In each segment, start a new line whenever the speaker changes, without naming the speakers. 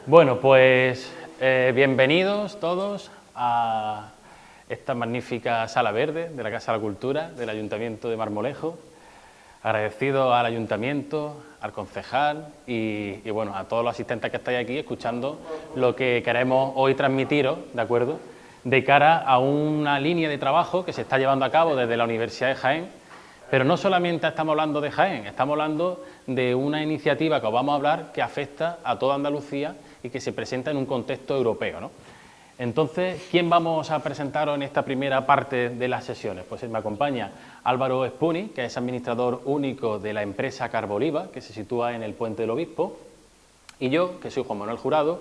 Bueno, pues bienvenidos todos a esta magnífica sala verde de la Casa de la Cultura del Ayuntamiento de Marmolejo. Agradecido al Ayuntamiento, al concejal y bueno, a todos los asistentes que estáis aquí escuchando lo que queremos hoy transmitiros, ¿de acuerdo?, de cara a una línea de trabajo que se está llevando a cabo desde la Universidad de Jaén. Pero no solamente estamos hablando de Jaén, estamos hablando de una iniciativa que os vamos a hablar que afecta a toda Andalucía y que se presenta en un contexto europeo, ¿no? Entonces, ¿quién vamos a presentaros en esta primera parte de las sesiones? Pues me acompaña Álvaro Espuni, que es administrador único de la empresa Carboliva, que se sitúa en el Puente del Obispo, y yo, que soy Juan Manuel Jurado,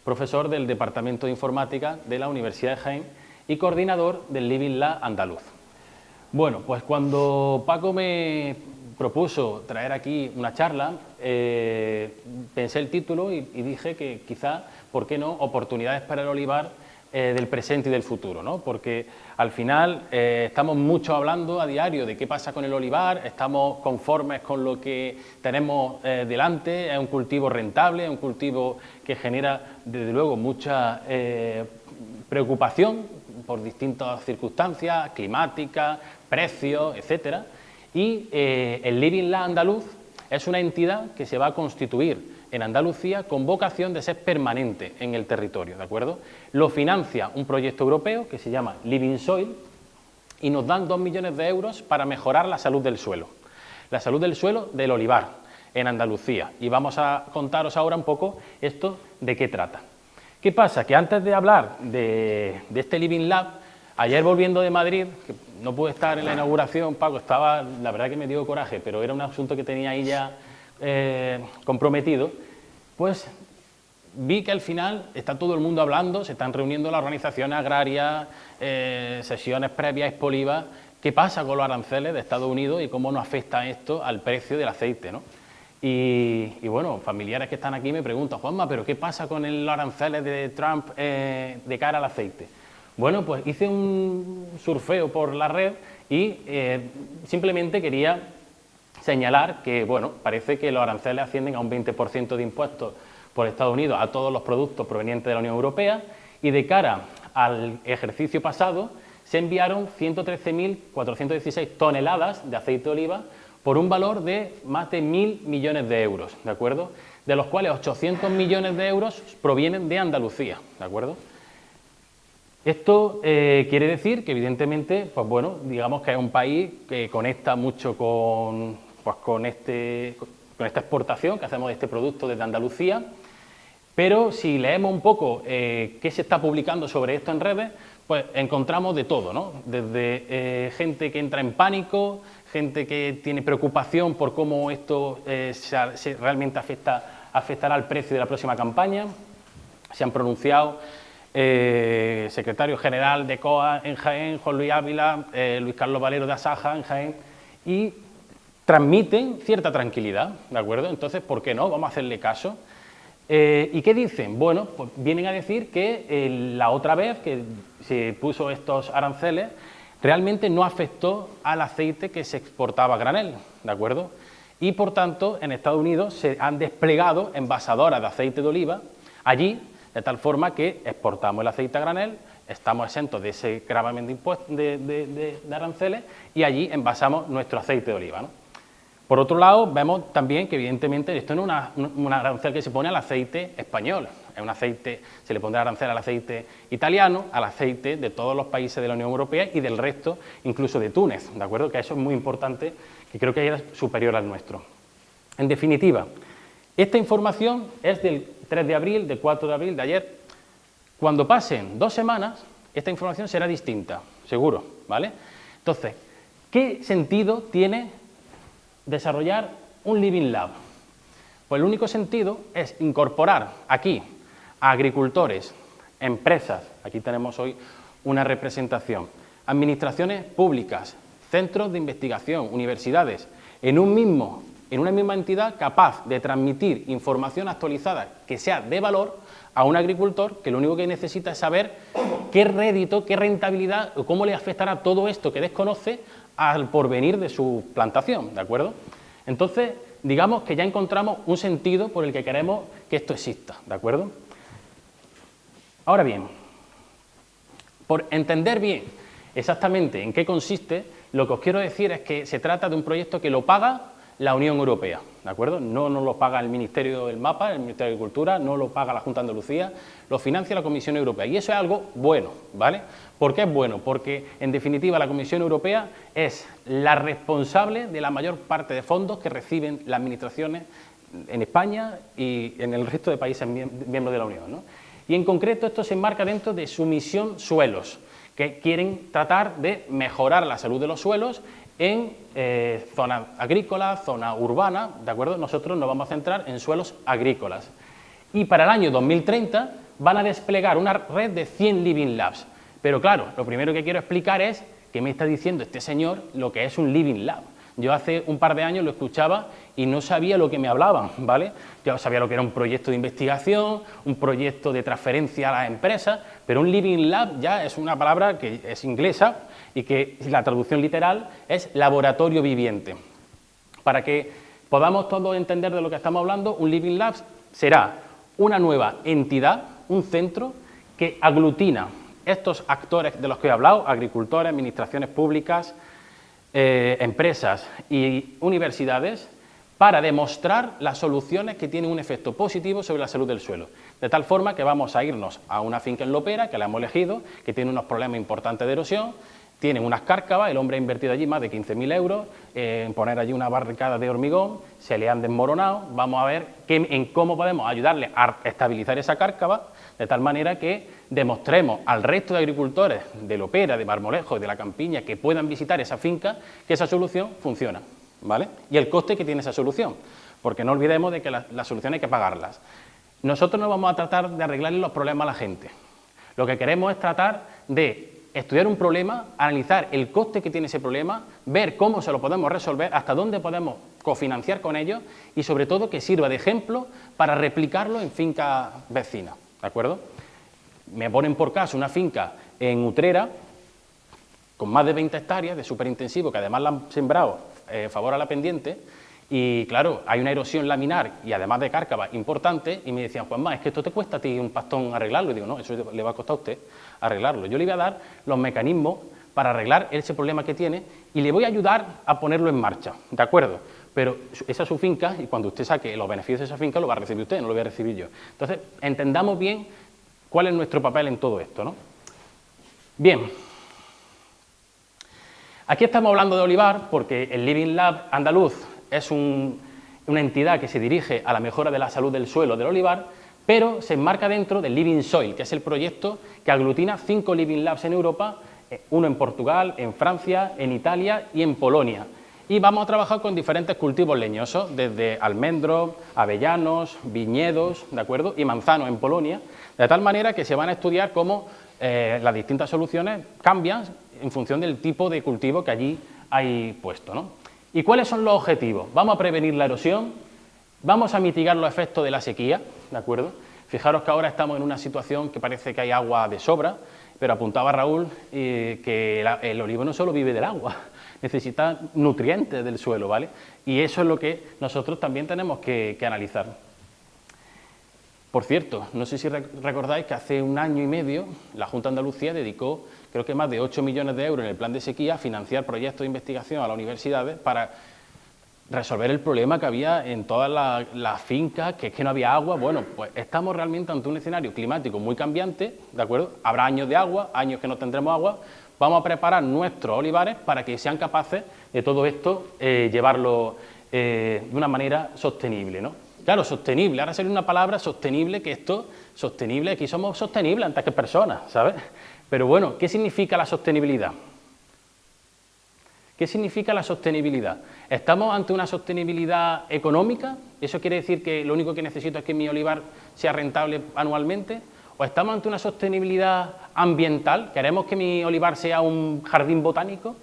profesor del Departamento de Informática de la Universidad de Jaén y coordinador del Living Lab andaluz. Bueno, pues cuando Paco me propuso traer aquí una charla, pensé el título y dije que quizá, ¿por qué no?, oportunidades para el olivar del presente y del futuro, ¿no? Porque al final estamos mucho hablando a diario de qué pasa con el olivar, estamos conformes con lo que tenemos delante, es un cultivo rentable, es un cultivo que genera, desde luego, mucha preocupación por distintas circunstancias climáticas, precios, etcétera. Y el Living Lab andaluz es una entidad que se va a constituir en Andalucía con vocación de ser permanente en el territorio, ¿de acuerdo? Lo financia un proyecto europeo que se llama Living Soil y nos dan 2 millones de euros para mejorar la salud del suelo del olivar en Andalucía. Y vamos a contaros ahora un poco esto de qué trata. ¿Qué pasa? Que antes de hablar de este Living Lab, ayer volviendo de Madrid, que no pude estar en la inauguración, Paco, la verdad que me dio coraje, pero era un asunto que tenía ahí ya comprometido, pues vi que al final está todo el mundo hablando, se están reuniendo las organizaciones agrarias, sesiones previas, Expoliva, qué pasa con los aranceles de Estados Unidos y cómo nos afecta esto al precio del aceite, ¿no? Y bueno, familiares que están aquí me preguntan, Juanma, ¿pero qué pasa con los aranceles de Trump de cara al aceite? Bueno, pues hice un surfeo por la red y simplemente quería señalar que, bueno, parece que los aranceles ascienden a un 20% de impuestos por Estados Unidos a todos los productos provenientes de la Unión Europea y de cara al ejercicio pasado se enviaron 113.416 toneladas de aceite de oliva por un valor de más de 1.000 millones de euros, ¿de acuerdo?, de los cuales 800 millones de euros provienen de Andalucía, ¿de acuerdo? Esto quiere decir que, evidentemente, pues bueno, digamos que es un país que conecta mucho con esta exportación que hacemos de este producto desde Andalucía, pero si leemos un poco qué se está publicando sobre esto en redes, pues encontramos de todo, ¿no? Desde gente que entra en pánico, gente que tiene preocupación por cómo esto realmente afectará al precio de la próxima campaña. Se han pronunciado secretario general de COA en Jaén, Juan Luis Ávila, Luis Carlos Valero de Asaja en Jaén, y transmiten cierta tranquilidad, ¿de acuerdo? Entonces, ¿por qué no? Vamos a hacerle caso. ¿Y qué dicen? Bueno, pues vienen a decir que la otra vez que se puso estos aranceles realmente no afectó al aceite que se exportaba a granel, ¿de acuerdo? Y por tanto, en Estados Unidos se han desplegado envasadoras de aceite de oliva allí, de tal forma que exportamos el aceite a granel, estamos exentos de ese gravamen de aranceles y allí envasamos nuestro aceite de oliva, ¿no? Por otro lado, vemos también que, evidentemente, esto no es un arancel que se pone al aceite español, es un aceite, se le pondrá arancel al aceite italiano, al aceite de todos los países de la Unión Europea y del resto, incluso de Túnez, ¿de acuerdo? Que eso es muy importante, que creo que es superior al nuestro. En definitiva, esta información es del 3 de abril, del 4 de abril, de ayer. Cuando pasen 2 semanas, esta información será distinta, seguro, ¿vale? Entonces, ¿qué sentido tiene desarrollar un Living Lab? Pues el único sentido es incorporar aquí a agricultores, empresas, aquí tenemos hoy una representación, administraciones públicas, centros de investigación, universidades, en una misma entidad capaz de transmitir información actualizada que sea de valor a un agricultor que lo único que necesita es saber qué rédito, qué rentabilidad o cómo le afectará todo esto que desconoce al porvenir de su plantación, ¿de acuerdo? Entonces, digamos que ya encontramos un sentido por el que queremos que esto exista, ¿de acuerdo? Ahora bien, por entender bien exactamente en qué consiste, lo que os quiero decir es que se trata de un proyecto que lo paga la Unión Europea, ¿de acuerdo? No lo paga el Ministerio del Mapa, el Ministerio de Agricultura, no lo paga la Junta de Andalucía, lo financia la Comisión Europea. Y eso es algo bueno, ¿vale? ¿Por qué es bueno? Porque, en definitiva, la Comisión Europea es la responsable de la mayor parte de fondos que reciben las administraciones en España y en el resto de países miembros de la Unión, ¿no? Y en concreto esto se enmarca dentro de su misión suelos, que quieren tratar de mejorar la salud de los suelos en zona agrícola, zona urbana, ¿de acuerdo? Nosotros nos vamos a centrar en suelos agrícolas. Y para el año 2030 van a desplegar una red de 100 Living Labs. Pero claro, lo primero que quiero explicar es qué me está diciendo este señor lo que es un Living Lab. Yo hace un par de años lo escuchaba y no sabía lo que me hablaban, ¿vale? Yo sabía lo que era un proyecto de investigación, un proyecto de transferencia a las empresas, pero un Living Lab ya es una palabra que es inglesa y que la traducción literal es laboratorio viviente. Para que podamos todos entender de lo que estamos hablando, un Living Lab será una nueva entidad, un centro que aglutina estos actores de los que he hablado, agricultores, administraciones públicas, empresas y universidades, para demostrar las soluciones que tienen un efecto positivo sobre la salud del suelo. De tal forma que vamos a irnos a una finca en Lopera, que la hemos elegido, que tiene unos problemas importantes de erosión, tienen unas cárcavas, el hombre ha invertido allí más de 15.000 euros en poner allí una barricada de hormigón, se le han desmoronado, vamos a ver en cómo podemos ayudarle a estabilizar esa cárcava, de tal manera que demostremos al resto de agricultores de Lopera, de Marmolejo y de la Campiña que puedan visitar esa finca que esa solución funciona, ¿vale? Y el coste que tiene esa solución, porque no olvidemos de que las soluciones hay que pagarlas. Nosotros no vamos a tratar de arreglarle los problemas a la gente, lo que queremos es tratar de estudiar un problema, analizar el coste que tiene ese problema, ver cómo se lo podemos resolver, hasta dónde podemos cofinanciar con ellos y sobre todo que sirva de ejemplo para replicarlo en fincas vecinas, ¿de acuerdo? Me ponen por caso una finca en Utrera con más de 20 hectáreas de superintensivo, que además la han sembrado favor a la pendiente, y claro, hay una erosión laminar y además de cárcava importante, y me decían, Juanma, es que esto te cuesta a ti un pastón arreglarlo, y digo, no, eso le va a costar a usted arreglarlo. Yo le voy a dar los mecanismos para arreglar ese problema que tiene y le voy a ayudar a ponerlo en marcha, ¿de acuerdo? Pero esa es su finca y cuando usted saque los beneficios de esa finca lo va a recibir usted, no lo voy a recibir yo. Entonces, entendamos bien cuál es nuestro papel en todo esto, ¿no? Bien. Aquí estamos hablando de olivar porque el Living Lab andaluz es una entidad que se dirige a la mejora de la salud del suelo del olivar, pero se enmarca dentro del Living Soil, que es el proyecto que aglutina 5 Living Labs en Europa, uno en Portugal, en Francia, en Italia y en Polonia. Y vamos a trabajar con diferentes cultivos leñosos, desde almendros, avellanos, viñedos, ¿de acuerdo? Y manzanos en Polonia, de tal manera que se van a estudiar cómo las distintas soluciones cambian en función del tipo de cultivo que allí hay puesto, ¿no? ¿Y cuáles son los objetivos? Vamos a prevenir la erosión, vamos a mitigar los efectos de la sequía, ¿de acuerdo? Fijaros que ahora estamos en una situación que parece que hay agua de sobra, pero apuntaba Raúl que el olivo no solo vive del agua, necesita nutrientes del suelo, ¿vale? Y eso es lo que nosotros también tenemos que analizar. Por cierto, no sé si recordáis que hace un año y medio la Junta de Andalucía dedicó, creo que más de 8 millones de euros en el plan de sequía a financiar proyectos de investigación a las universidades para resolver el problema que había en todas las fincas, que es que no había agua. Bueno, pues estamos realmente ante un escenario climático muy cambiante, ¿de acuerdo? Habrá años de agua, años que no tendremos agua. Vamos a preparar nuestros olivares para que sean capaces de todo esto llevarlo de una manera sostenible, ¿no? Claro, sostenible, ahora sale una palabra sostenible, que esto, sostenible, aquí somos sostenibles antes que personas, ¿sabes? Pero bueno, ¿qué significa la sostenibilidad? ¿Qué significa la sostenibilidad? ¿Estamos ante una sostenibilidad económica? ¿Eso quiere decir que lo único que necesito es que mi olivar sea rentable anualmente? ¿O estamos ante una sostenibilidad ambiental? ¿Queremos que mi olivar sea un jardín botánico?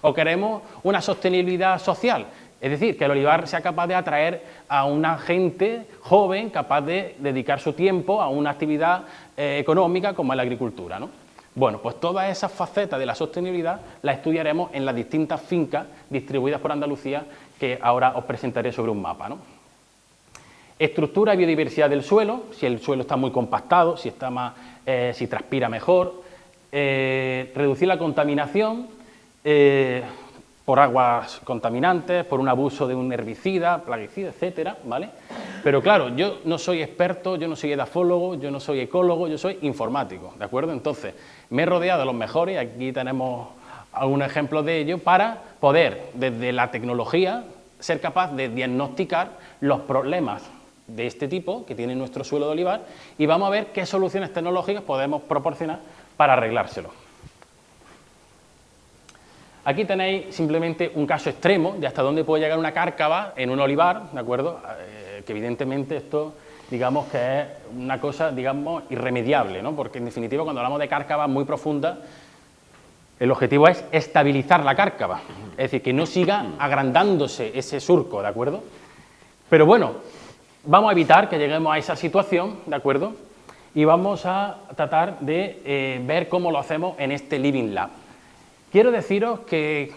¿O queremos una sostenibilidad social? Es decir, que el olivar sea capaz de atraer a una gente joven capaz de dedicar su tiempo a una actividad económica como es la agricultura, ¿no? Bueno, pues todas esas facetas de la sostenibilidad las estudiaremos en las distintas fincas distribuidas por Andalucía que ahora os presentaré sobre un mapa, ¿no? Estructura y biodiversidad del suelo, si el suelo está muy compactado, si transpira mejor. Reducir la contaminación por aguas contaminantes, por un abuso de un herbicida, plaguicida, etcétera, ¿vale? Pero claro, yo no soy experto, yo no soy edafólogo, yo no soy ecólogo, yo soy informático, ¿de acuerdo? Entonces, me he rodeado de los mejores, y aquí tenemos algunos ejemplos de ello, para poder, desde la tecnología, ser capaz de diagnosticar los problemas de este tipo que tiene nuestro suelo de olivar y vamos a ver qué soluciones tecnológicas podemos proporcionar para arreglárselo. Aquí tenéis simplemente un caso extremo de hasta dónde puede llegar una cárcava en un olivar, ¿de acuerdo? Que evidentemente esto, digamos que es una cosa, digamos, irremediable, ¿no? Porque en definitiva cuando hablamos de cárcavas muy profundas, el objetivo es estabilizar la cárcava, es decir, que no siga agrandándose ese surco, ¿de acuerdo? Pero bueno, vamos a evitar que lleguemos a esa situación, ¿de acuerdo? Y vamos a tratar de ver cómo lo hacemos en este Living Lab. Quiero deciros que,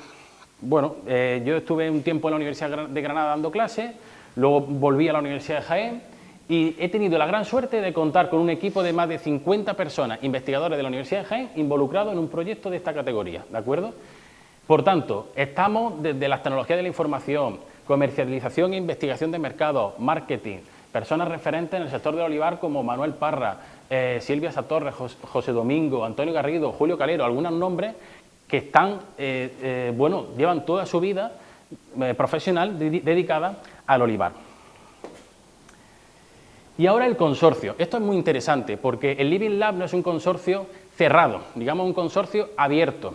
bueno, yo estuve un tiempo en la Universidad de Granada dando clases, luego volví a la Universidad de Jaén y he tenido la gran suerte de contar con un equipo de más de 50 personas, investigadores de la Universidad de Jaén, involucrados en un proyecto de esta categoría, ¿de acuerdo? Por tanto, estamos desde las tecnologías de la información, comercialización e investigación de mercados, marketing, personas referentes en el sector del olivar como Manuel Parra, Silvia Satorre, José Domingo, Antonio Garrido, Julio Calero, algunos nombres que están, bueno, llevan toda su vida profesional dedicada al olivar. Y ahora el consorcio. Esto es muy interesante porque el Living Lab no es un consorcio cerrado, digamos un consorcio abierto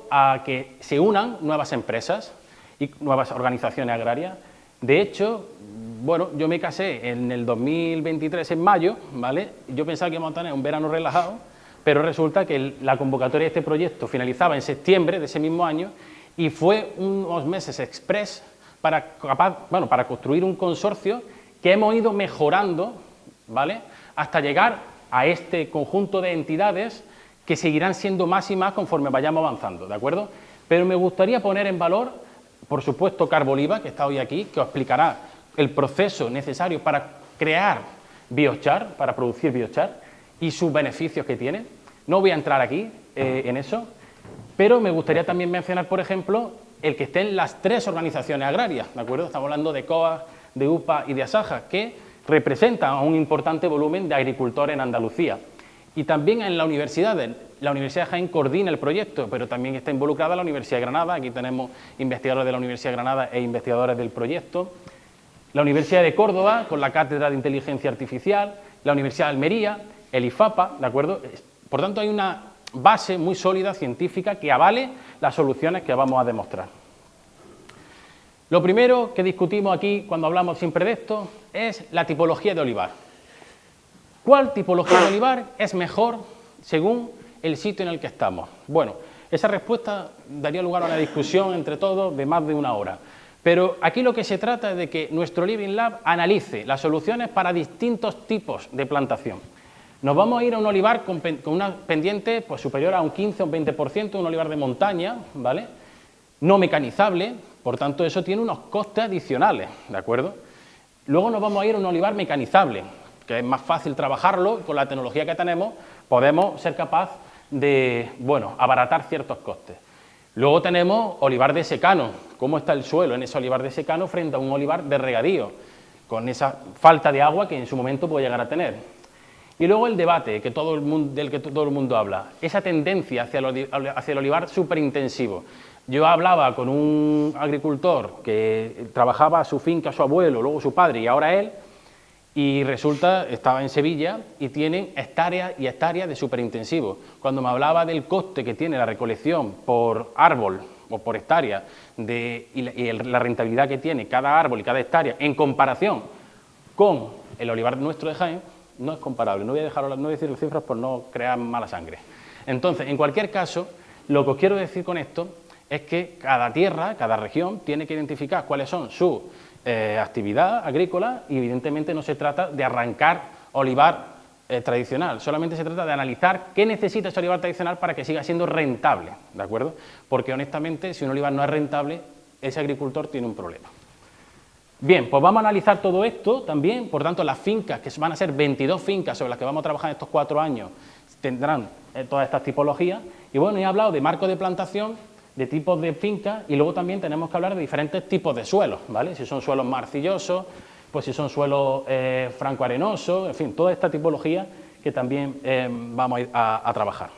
a que se unan nuevas empresas y nuevas organizaciones agrarias. De hecho, bueno, yo me casé en el 2023, en mayo, ¿vale? Yo pensaba que íbamos a tener un verano relajado, pero resulta que la convocatoria de este proyecto finalizaba en septiembre de ese mismo año y fue unos meses express para construir un consorcio que hemos ido mejorando, ¿vale?, hasta llegar a este conjunto de entidades que seguirán siendo más y más conforme vayamos avanzando, ¿de acuerdo? Pero me gustaría poner en valor, por supuesto, Carboliva, que está hoy aquí, que os explicará el proceso necesario para crear biochar, para producir biochar y sus beneficios que tiene. No voy a entrar aquí en eso, pero me gustaría también mencionar, por ejemplo, el que estén las tres organizaciones agrarias, ¿de acuerdo? Estamos hablando de COAG, de UPA y de Asaja, que representan a un importante volumen de agricultores en Andalucía. Y también en la Universidad de Jaén coordina el proyecto, pero también está involucrada la Universidad de Granada. Aquí tenemos investigadores de la Universidad de Granada e investigadores del proyecto. La Universidad de Córdoba, con la Cátedra de Inteligencia Artificial, la Universidad de Almería, el IFAPA, ¿de acuerdo? Por tanto, hay una base muy sólida científica que avale las soluciones que vamos a demostrar. Lo primero que discutimos aquí, cuando hablamos siempre de esto, es la tipología de olivar. ¿Cuál tipología de olivar es mejor según el sitio en el que estamos? Bueno, esa respuesta daría lugar a una discusión entre todos de más de una hora. Pero aquí lo que se trata es de que nuestro Living Lab analice las soluciones para distintos tipos de plantación. Nos vamos a ir a un olivar con una pendiente pues, superior a un 15 o un 20%, un olivar de montaña, ¿vale?, no mecanizable, por tanto eso tiene unos costes adicionales, ¿de acuerdo? Luego nos vamos a ir a un olivar mecanizable, que es más fácil trabajarlo, y con la tecnología que tenemos podemos ser capaz de, bueno, abaratar ciertos costes. Luego tenemos olivar de secano, cómo está el suelo en ese olivar de secano frente a un olivar de regadío, con esa falta de agua que en su momento puede llegar a tener. Y luego el debate del que todo el mundo habla, esa tendencia hacia el olivar superintensivo. Yo hablaba con un agricultor que trabajaba su finca, su abuelo, luego su padre y ahora él, y resulta, estaba en Sevilla y tienen hectáreas y hectáreas de superintensivo. Cuando me hablaba del coste que tiene la recolección por árbol o por hectárea y la rentabilidad que tiene cada árbol y cada hectárea en comparación con el olivar nuestro de Jaén, no es comparable. No voy a decir las cifras por no crear mala sangre. Entonces, en cualquier caso, lo que os quiero decir con esto es que cada tierra, cada región, tiene que identificar cuáles son sus actividad agrícola y evidentemente no se trata de arrancar olivar tradicional, solamente se trata de analizar qué necesita ese olivar tradicional para que siga siendo rentable, ¿de acuerdo? Porque honestamente, si un olivar no es rentable, ese agricultor tiene un problema. Bien, pues vamos a analizar todo esto también, por tanto las fincas, que van a ser 22 fincas sobre las que vamos a trabajar en estos 4 años, tendrán todas estas tipologías, y bueno, he hablado de marco de plantación, de tipos de fincas, y luego también tenemos que hablar de diferentes tipos de suelos, ¿vale? Si son suelos más arcillosos, pues si son suelos franco-arenosos, en fin, toda esta tipología que también vamos a ir a trabajar.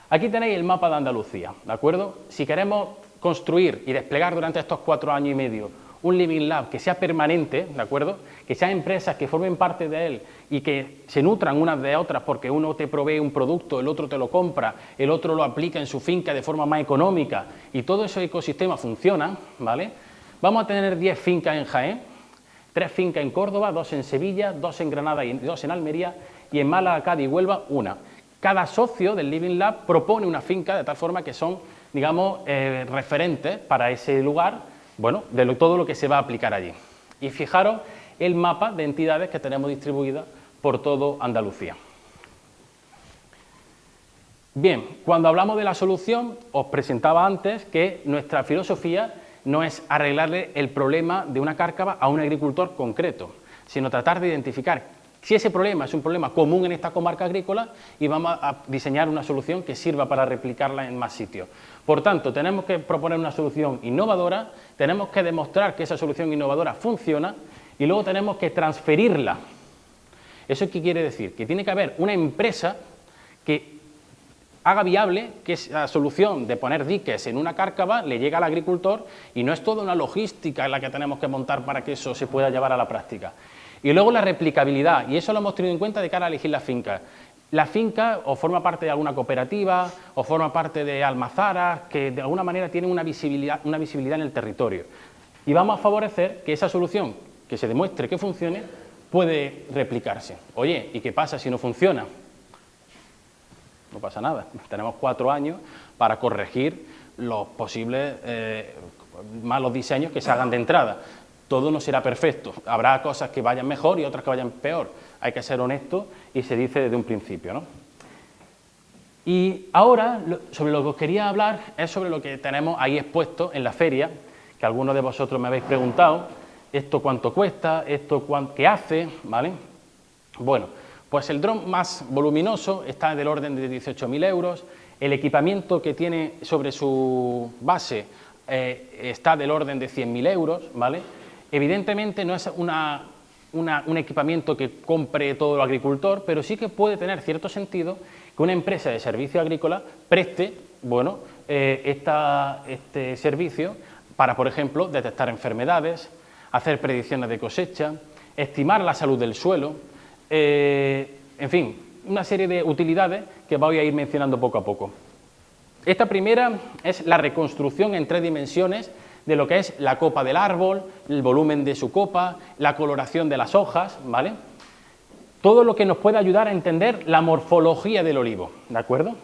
Aquí tenéis el mapa de Andalucía, ¿de acuerdo? Si queremos construir y desplegar durante estos 4 años y medio un Living Lab que sea permanente, ¿de acuerdo? Que sean empresas que formen parte de él y que se nutran unas de otras porque uno te provee un producto, el otro te lo compra, el otro lo aplica en su finca de forma más económica y todo ese ecosistema funciona, ¿vale? Vamos a tener 10 fincas en Jaén, 3 fincas en Córdoba, 2 en Sevilla, 2 en Granada y 2 en Almería, y en Málaga, Cádiz y Huelva, 1. Cada socio del Living Lab propone una finca de tal forma que son, digamos, referentes para ese lugar, bueno, de todo lo que se va a aplicar allí. Y fijaros el mapa de entidades que tenemos distribuidas por todo Andalucía. Bien, cuando hablamos de la solución, os presentaba antes que nuestra filosofía no es arreglarle el problema de una cárcava a un agricultor concreto, sino tratar de identificar si ese problema es un problema común en esta comarca agrícola y vamos a diseñar una solución que sirva para replicarla en más sitios. Por tanto, tenemos que proponer una solución innovadora, tenemos que demostrar que esa solución innovadora funciona y luego tenemos que transferirla. ¿Eso qué quiere decir? Que tiene que haber una empresa que haga viable que esa solución de poner diques en una cárcava le llegue al agricultor y no es toda una logística en la que tenemos que montar para que eso se pueda llevar a la práctica. Y luego la replicabilidad, y eso lo hemos tenido en cuenta de cara a elegir las fincas. La finca o forma parte de alguna cooperativa o forma parte de almazaras que de alguna manera tienen una visibilidad en el territorio. Y vamos a favorecer que esa solución, que se demuestre que funcione, puede replicarse. Oye, ¿y qué pasa si no funciona? No pasa nada, tenemos 4 años para corregir los posibles malos diseños que se hagan de entrada. Todo no será perfecto, habrá cosas que vayan mejor y otras que vayan peor. Hay que ser honesto y se dice desde un principio, ¿no? Y ahora, sobre lo que os quería hablar es sobre lo que tenemos ahí expuesto en la feria, que algunos de vosotros me habéis preguntado, esto cuánto cuesta, esto qué hace, ¿vale? Bueno, pues el dron más voluminoso está del orden de 18.000 euros, el equipamiento que tiene sobre su base está del orden de 100.000 euros, ¿vale? Evidentemente no es un equipamiento que compre todo el agricultor, pero sí que puede tener cierto sentido que una empresa de servicio agrícola preste, bueno, este servicio para, por ejemplo, detectar enfermedades, hacer predicciones de cosecha, estimar la salud del suelo, en fin, una serie de utilidades que voy a ir mencionando poco a poco. Esta primera es la reconstrucción en 3 dimensiones de lo que es la copa del árbol, el volumen de su copa, la coloración de las hojas, ¿vale? Todo lo que nos puede ayudar a entender la morfología del olivo, ¿de acuerdo?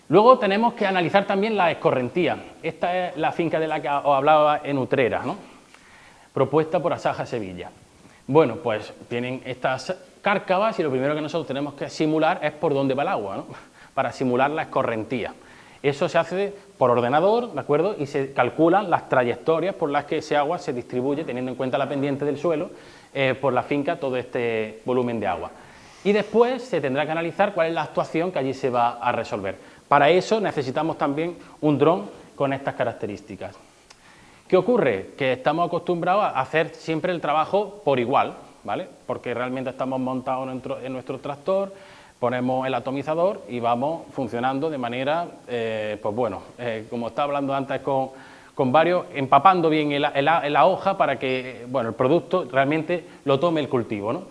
Luego tenemos que analizar también la escorrentía. Esta es la finca de la que os hablaba en Utrera, ¿no? Propuesta por Asaja Sevilla. Bueno, pues tienen estas cárcavas y lo primero que nosotros tenemos que simular es por dónde va el agua, ¿no? Para simular la escorrentía. Eso se hace por ordenador, ¿de acuerdo? Y se calculan las trayectorias por las que ese agua se distribuye, teniendo en cuenta la pendiente del suelo, por la finca, todo este volumen de agua. Y después se tendrá que analizar cuál es la actuación que allí se va a resolver. Para eso necesitamos también un dron con estas características. ¿Qué ocurre? Que estamos acostumbrados a hacer siempre el trabajo por igual, ¿vale? Porque realmente estamos montados en nuestro tractor, ponemos el atomizador y vamos funcionando de manera, pues bueno, como estaba hablando antes con varios, empapando bien la hoja para que, bueno, el producto realmente lo tome el cultivo, ¿no?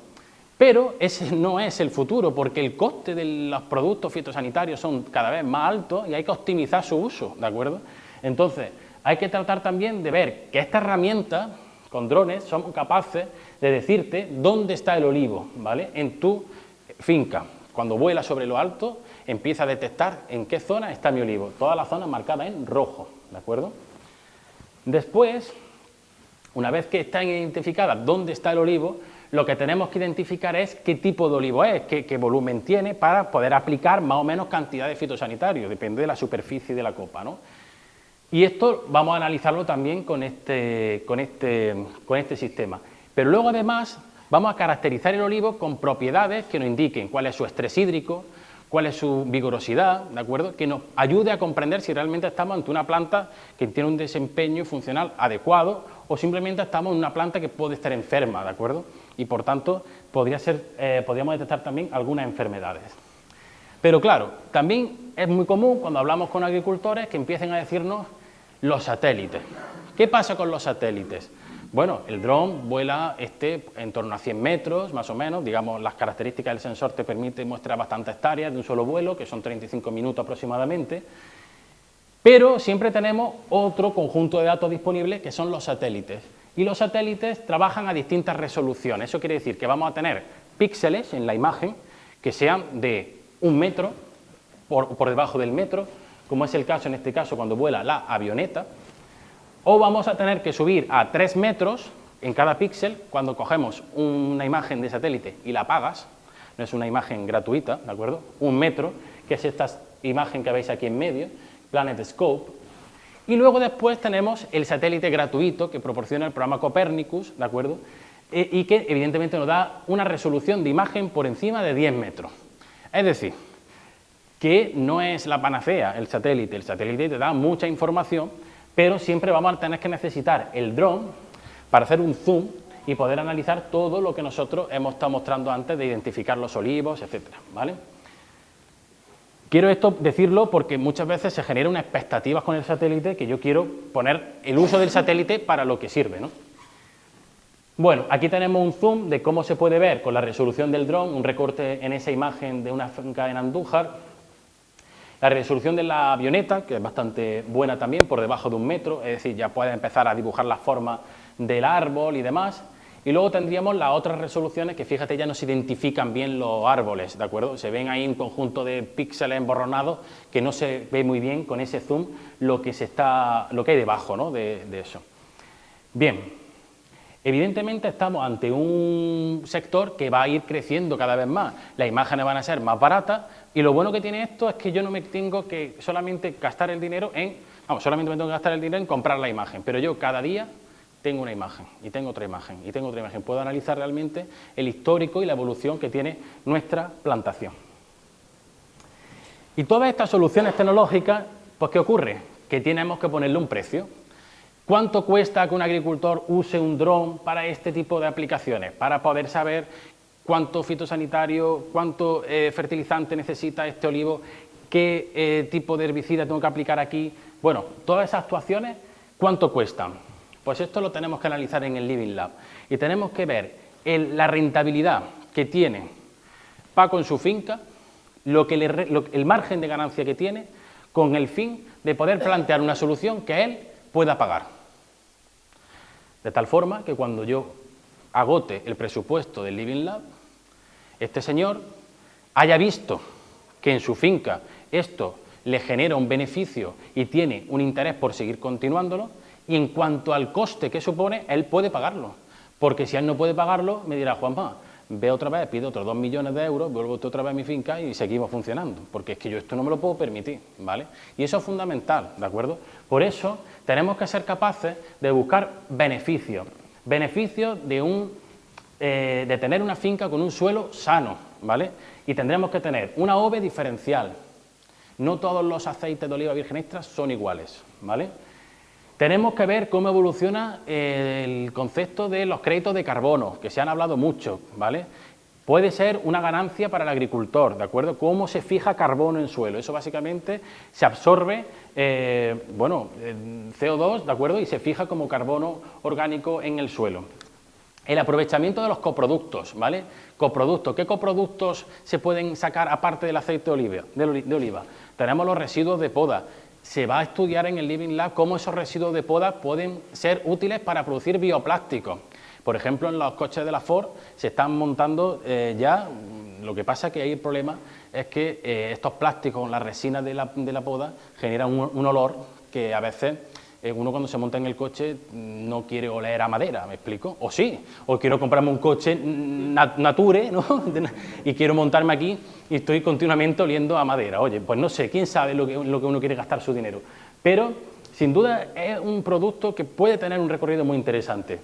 Pero ese no es el futuro, porque el coste de los productos fitosanitarios son cada vez más altos y hay que optimizar su uso, ¿de acuerdo? Entonces, hay que tratar también de ver que esta herramienta, con drones, somos capaces de decirte dónde está el olivo, ¿vale? En tu finca. Cuando vuela sobre lo alto, empieza a detectar en qué zona está mi olivo. Toda la zona marcada en rojo, ¿de acuerdo? Después, una vez que está identificada dónde está el olivo, lo que tenemos que identificar es qué tipo de olivo es, qué volumen tiene, para poder aplicar más o menos cantidad de fitosanitarios, depende de la superficie de la copa, ¿no? Y esto vamos a analizarlo también con este sistema. Pero luego, además, vamos a caracterizar el olivo con propiedades que nos indiquen cuál es su estrés hídrico, cuál es su vigorosidad, ¿de acuerdo? Que nos ayude a comprender si realmente estamos ante una planta que tiene un desempeño funcional adecuado o simplemente estamos en una planta que puede estar enferma, ¿de acuerdo? Y por tanto, podríamos detectar también algunas enfermedades. Pero claro, también es muy común cuando hablamos con agricultores que empiecen a decirnos los satélites. ¿Qué pasa con los satélites? Bueno, el dron vuela en torno a 100 metros, más o menos, digamos, las características del sensor te permiten mostrar bastantes tareas de un solo vuelo, que son 35 minutos aproximadamente, pero siempre tenemos otro conjunto de datos disponibles que son los satélites. Y los satélites trabajan a distintas resoluciones, eso quiere decir que vamos a tener píxeles en la imagen que sean de 1 metro, por debajo del metro, como es el caso en este caso cuando vuela la avioneta, o vamos a tener que subir a 3 metros en cada píxel cuando cogemos una imagen de satélite y la apagas, no es una imagen gratuita, ¿de acuerdo? 1 metro, que es esta imagen que veis aquí en medio, PlanetScope, y luego después tenemos el satélite gratuito que proporciona el programa Copernicus, ¿de acuerdo? Y que evidentemente nos da una resolución de imagen por encima de 10 metros. Es decir, que no es la panacea el satélite te da mucha información, pero siempre vamos a tener que necesitar el dron para hacer un zoom y poder analizar todo lo que nosotros hemos estado mostrando antes de identificar los olivos, etcétera, ¿vale? Quiero esto decirlo porque muchas veces se generan unas expectativas con el satélite que yo quiero poner el uso del satélite para lo que sirve, ¿no? Bueno, aquí tenemos un zoom de cómo se puede ver con la resolución del dron, un recorte en esa imagen de una finca en Andújar. La resolución de la avioneta, que es bastante buena también, por debajo de 1 metro, es decir, ya puede empezar a dibujar la forma del árbol y demás. Y luego tendríamos las otras resoluciones que, fíjate, ya no se identifican bien los árboles, ¿de acuerdo? Se ven ahí un conjunto de píxeles emborronados que no se ve muy bien con ese zoom lo que hay debajo, ¿no? de eso. Bien, evidentemente estamos ante un sector que va a ir creciendo cada vez más. Las imágenes van a ser más baratas y lo bueno que tiene esto es que yo no me tengo que solamente gastar el dinero solamente me tengo que gastar el dinero en comprar la imagen, pero yo cada día tengo una imagen, y tengo otra imagen, y tengo otra imagen. Puedo analizar realmente el histórico y la evolución que tiene nuestra plantación. Y todas estas soluciones tecnológicas, pues ¿qué ocurre? Que tenemos que ponerle un precio. ¿Cuánto cuesta que un agricultor use un dron para este tipo de aplicaciones? Para poder saber cuánto fitosanitario, cuánto fertilizante necesita este olivo, qué tipo de herbicida tengo que aplicar aquí. Bueno, todas esas actuaciones, ¿cuánto cuestan? Pues esto lo tenemos que analizar en el Living Lab y tenemos que ver la rentabilidad que tiene Paco en su finca, el margen de ganancia que tiene, con el fin de poder plantear una solución que él pueda pagar. De tal forma que cuando yo agote el presupuesto del Living Lab, este señor haya visto que en su finca esto le genera un beneficio y tiene un interés por seguir continuándolo, y en cuanto al coste que supone, él puede pagarlo. Porque si él no puede pagarlo, me dirá, Juanma, ve otra vez, pide otros 2 millones de euros, vuelvo otra vez a mi finca y seguimos funcionando, porque es que yo esto no me lo puedo permitir, ¿vale? Y eso es fundamental, ¿de acuerdo? Por eso tenemos que ser capaces de buscar beneficios de tener una finca con un suelo sano, ¿vale? Y tendremos que tener una OVE diferencial. No todos los aceites de oliva virgen extra son iguales, ¿vale? Tenemos que ver cómo evoluciona el concepto de los créditos de carbono, que se han hablado mucho, ¿vale? Puede ser una ganancia para el agricultor, ¿de acuerdo? Cómo se fija carbono en suelo. Eso básicamente se absorbe, CO2, ¿de acuerdo? Y se fija como carbono orgánico en el suelo. El aprovechamiento de los coproductos, ¿vale? Coproductos. ¿Qué coproductos se pueden sacar aparte del aceite de oliva? Tenemos los residuos de poda. Se va a estudiar en el Living Lab cómo esos residuos de poda pueden ser útiles para producir bioplásticos. Por ejemplo, en los coches de la Ford se están montando ya, lo que pasa que ahí el problema es que estos plásticos, las resinas de la poda, generan un olor que a veces uno cuando se monta en el coche no quiere oler a madera, ¿me explico? O sí, o quiero comprarme un coche nature, ¿no? Y quiero montarme aquí y estoy continuamente oliendo a madera. Oye, pues no sé, quién sabe lo que uno quiere gastar su dinero. Pero Sin duda es un producto que puede tener un recorrido muy interesante.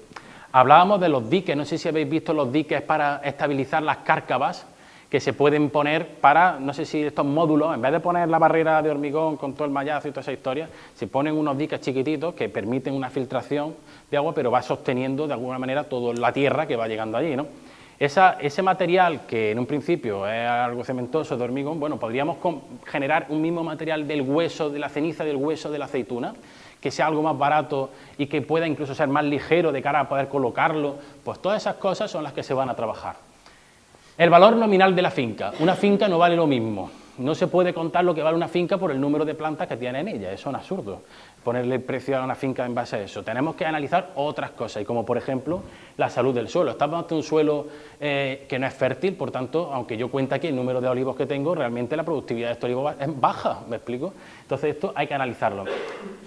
Hablábamos de los diques, no sé si habéis visto los diques para estabilizar las cárcavas que se pueden poner para, no sé si estos módulos, en vez de poner la barrera de hormigón con todo el mallazo y toda esa historia, se ponen unos diques chiquititos que permiten una filtración de agua, pero va sosteniendo de alguna manera toda la tierra que va llegando allí, ¿no? Ese material, que en un principio es algo cementoso de hormigón, bueno, podríamos generar un mismo material del hueso, de la ceniza del hueso de la aceituna, que sea algo más barato y que pueda incluso ser más ligero de cara a poder colocarlo. Pues todas esas cosas son las que se van a trabajar. El valor nominal de la finca. Una finca no vale lo mismo. No se puede contar lo que vale una finca por el número de plantas que tiene en ella. Eso es un absurdo, ponerle el precio a una finca en base a eso. Tenemos que analizar otras cosas, y como por ejemplo la salud del suelo. Estamos ante un suelo que no es fértil, por tanto, aunque yo cuente aquí el número de olivos que tengo, realmente la productividad de estos olivos es baja, ¿me explico? Entonces esto hay que analizarlo.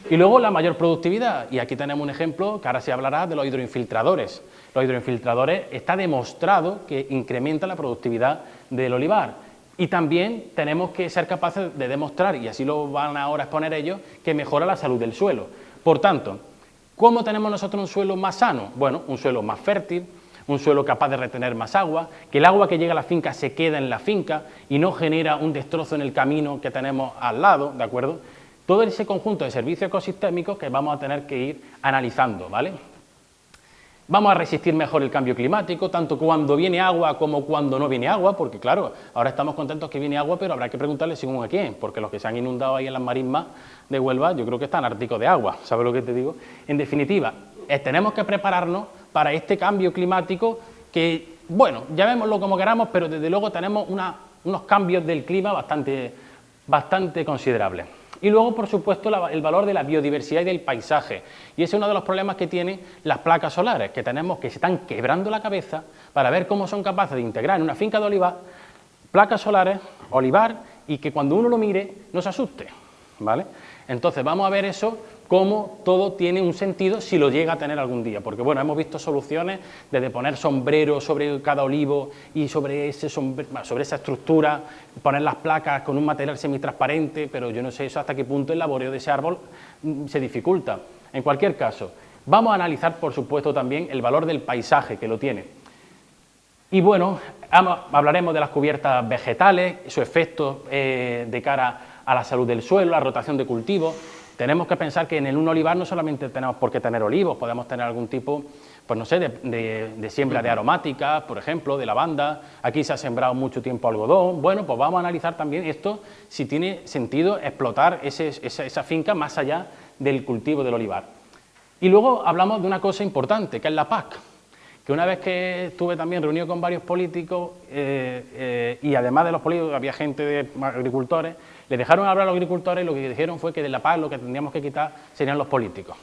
Y luego la mayor productividad, y aquí tenemos un ejemplo que ahora se hablará de los hidroinfiltradores. Los hidroinfiltradores está demostrado que incrementan la productividad del olivar. Y también tenemos que ser capaces de demostrar, y así lo van ahora a exponer ellos, que mejora la salud del suelo. Por tanto, ¿cómo tenemos nosotros un suelo más sano? Bueno, un suelo más fértil, un suelo capaz de retener más agua, que el agua que llega a la finca se queda en la finca y no genera un destrozo en el camino que tenemos al lado, ¿de acuerdo? Todo ese conjunto de servicios ecosistémicos que vamos a tener que ir analizando, ¿vale? Vamos a resistir mejor el cambio climático, tanto cuando viene agua como cuando no viene agua, porque claro, ahora estamos contentos que viene agua, pero habrá que preguntarle según a quién, porque los que se han inundado ahí en las marismas de Huelva, yo creo que están harticos de agua, ¿sabes lo que te digo? En definitiva, tenemos que prepararnos para este cambio climático que, bueno, llamémoslo como queramos, pero desde luego tenemos unos cambios del clima bastante considerables. Y luego, por supuesto, el valor de la biodiversidad y del paisaje. Y ese es uno de los problemas que tienen las placas solares, que tenemos que se están quebrando la cabeza para ver cómo son capaces de integrar en una finca de olivar placas solares, olivar, y que cuando uno lo mire no se asuste, ¿vale? Entonces vamos a ver eso, cómo todo tiene un sentido si lo llega a tener algún día, porque bueno, hemos visto soluciones desde poner sombreros sobre cada olivo y sobre esa estructura, poner las placas con un material semitransparente, pero yo no sé eso hasta qué punto el laboreo de ese árbol se dificulta. En cualquier caso, vamos a analizar por supuesto también el valor del paisaje que lo tiene. Y bueno, hablaremos de las cubiertas vegetales, su efecto de cara a la salud del suelo, la rotación de cultivos. Tenemos que pensar que en un olivar no solamente tenemos por qué tener olivos, podemos tener algún tipo, pues no sé, de siembra de aromáticas, por ejemplo, de lavanda. Aquí se ha sembrado mucho tiempo algodón. Bueno, pues vamos a analizar también esto, si tiene sentido explotar esa finca más allá del cultivo del olivar. Y luego hablamos de una cosa importante, que es la PAC, que una vez que estuve también reunido con varios políticos, y además de los políticos había gente de agricultores, le dejaron hablar a los agricultores y lo que dijeron fue que de la PAC lo que tendríamos que quitar serían los políticos.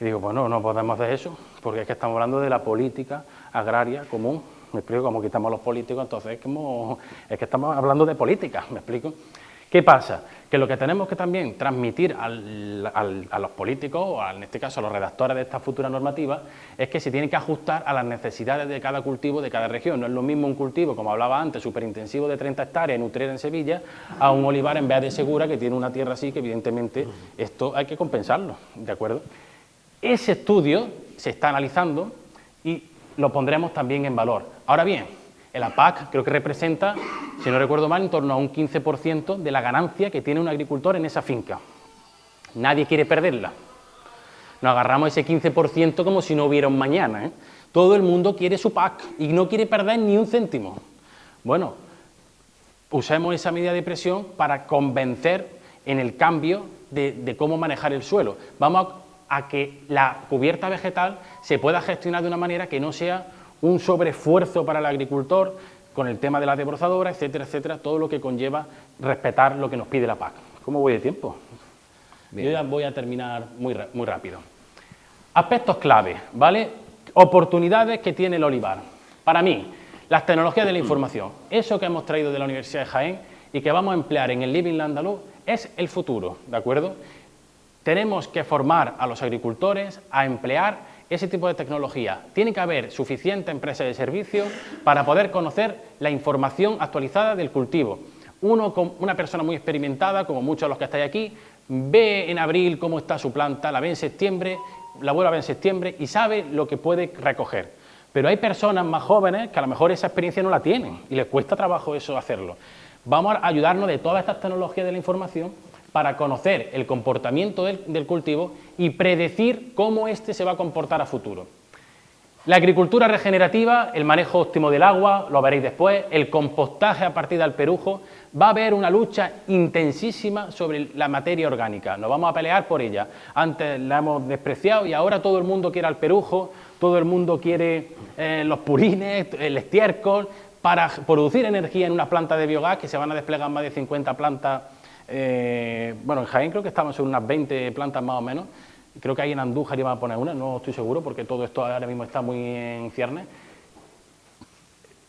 Y digo, pues no podemos hacer eso, porque es que estamos hablando de la política agraria común. Me explico, como quitamos los políticos, entonces es que estamos hablando de política, ¿me explico? ¿Qué pasa? Que lo que tenemos que también transmitir a los políticos, o en este caso a los redactores de esta futura normativa, es que se tiene que ajustar a las necesidades de cada cultivo de cada región. No es lo mismo un cultivo, como hablaba antes, superintensivo de 30 hectáreas en Utrera, en Sevilla, a un olivar en vez de Segura, que tiene una tierra así, que evidentemente esto hay que compensarlo, ¿de acuerdo? Ese estudio se está analizando y lo pondremos también en valor. Ahora bien, la PAC creo que representa, si no recuerdo mal, en torno a un 15% de la ganancia que tiene un agricultor en esa finca. Nadie quiere perderla. Nos agarramos ese 15% como si no hubiera un mañana, ¿eh? Todo el mundo quiere su PAC y no quiere perder ni un céntimo. Bueno, usemos esa medida de presión para convencer en el cambio de cómo manejar el suelo. Vamos a que la cubierta vegetal se pueda gestionar de una manera que no sea un sobreesfuerzo para el agricultor con el tema de la desbrozadora, etcétera, etcétera, todo lo que conlleva respetar lo que nos pide la PAC. ¿Cómo voy de tiempo? Bien. Yo ya voy a terminar muy rápido. Aspectos clave, ¿vale? Oportunidades que tiene el olivar. Para mí, las tecnologías de la información, eso que hemos traído de la Universidad de Jaén y que vamos a emplear en el Living andaluz es el futuro, ¿de acuerdo? Tenemos que formar a los agricultores a emplear ese tipo de tecnología. Tiene que haber suficiente empresa de servicio para poder conocer la información actualizada del cultivo. Una persona muy experimentada, como muchos de los que estáis aquí, ve en abril cómo está su planta, la ve en septiembre, la vuelve a ver en septiembre y sabe lo que puede recoger. Pero hay personas más jóvenes que a lo mejor esa experiencia no la tienen y les cuesta trabajo eso hacerlo. Vamos a ayudarnos de todas estas tecnologías de la información para conocer el comportamiento del cultivo y predecir cómo éste se va a comportar a futuro. La agricultura regenerativa, el manejo óptimo del agua, lo veréis después, el compostaje a partir del alperujo, va a haber una lucha intensísima sobre la materia orgánica, nos vamos a pelear por ella. Antes la hemos despreciado y ahora todo el mundo quiere alperujo, todo el mundo quiere los purines, el estiércol, para producir energía en unas plantas de biogás que se van a desplegar más de 50 plantas, bueno, en Jaén creo que estamos en unas 20 plantas más o menos. Creo que ahí en Andújar iban a poner una, no estoy seguro porque todo esto ahora mismo está muy en ciernes.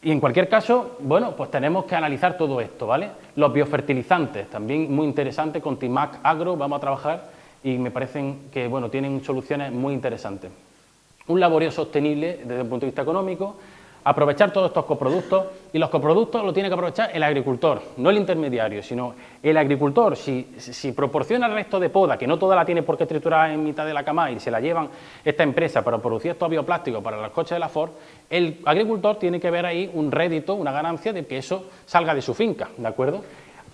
Y en cualquier caso, bueno, pues tenemos que analizar todo esto, ¿vale? Los biofertilizantes, también muy interesante, con Timac Agro vamos a trabajar y me parecen que, bueno, tienen soluciones muy interesantes. Un laboreo sostenible desde el punto de vista económico, aprovechar todos estos coproductos, y los coproductos lo tiene que aprovechar el agricultor, no el intermediario, sino el agricultor. Si proporciona el resto de poda, que no toda la tiene por qué triturar en mitad de la cama y se la llevan esta empresa para producir estos bioplásticos para los coches de la Ford, el agricultor tiene que ver ahí un rédito, una ganancia de que eso salga de su finca, ¿de acuerdo?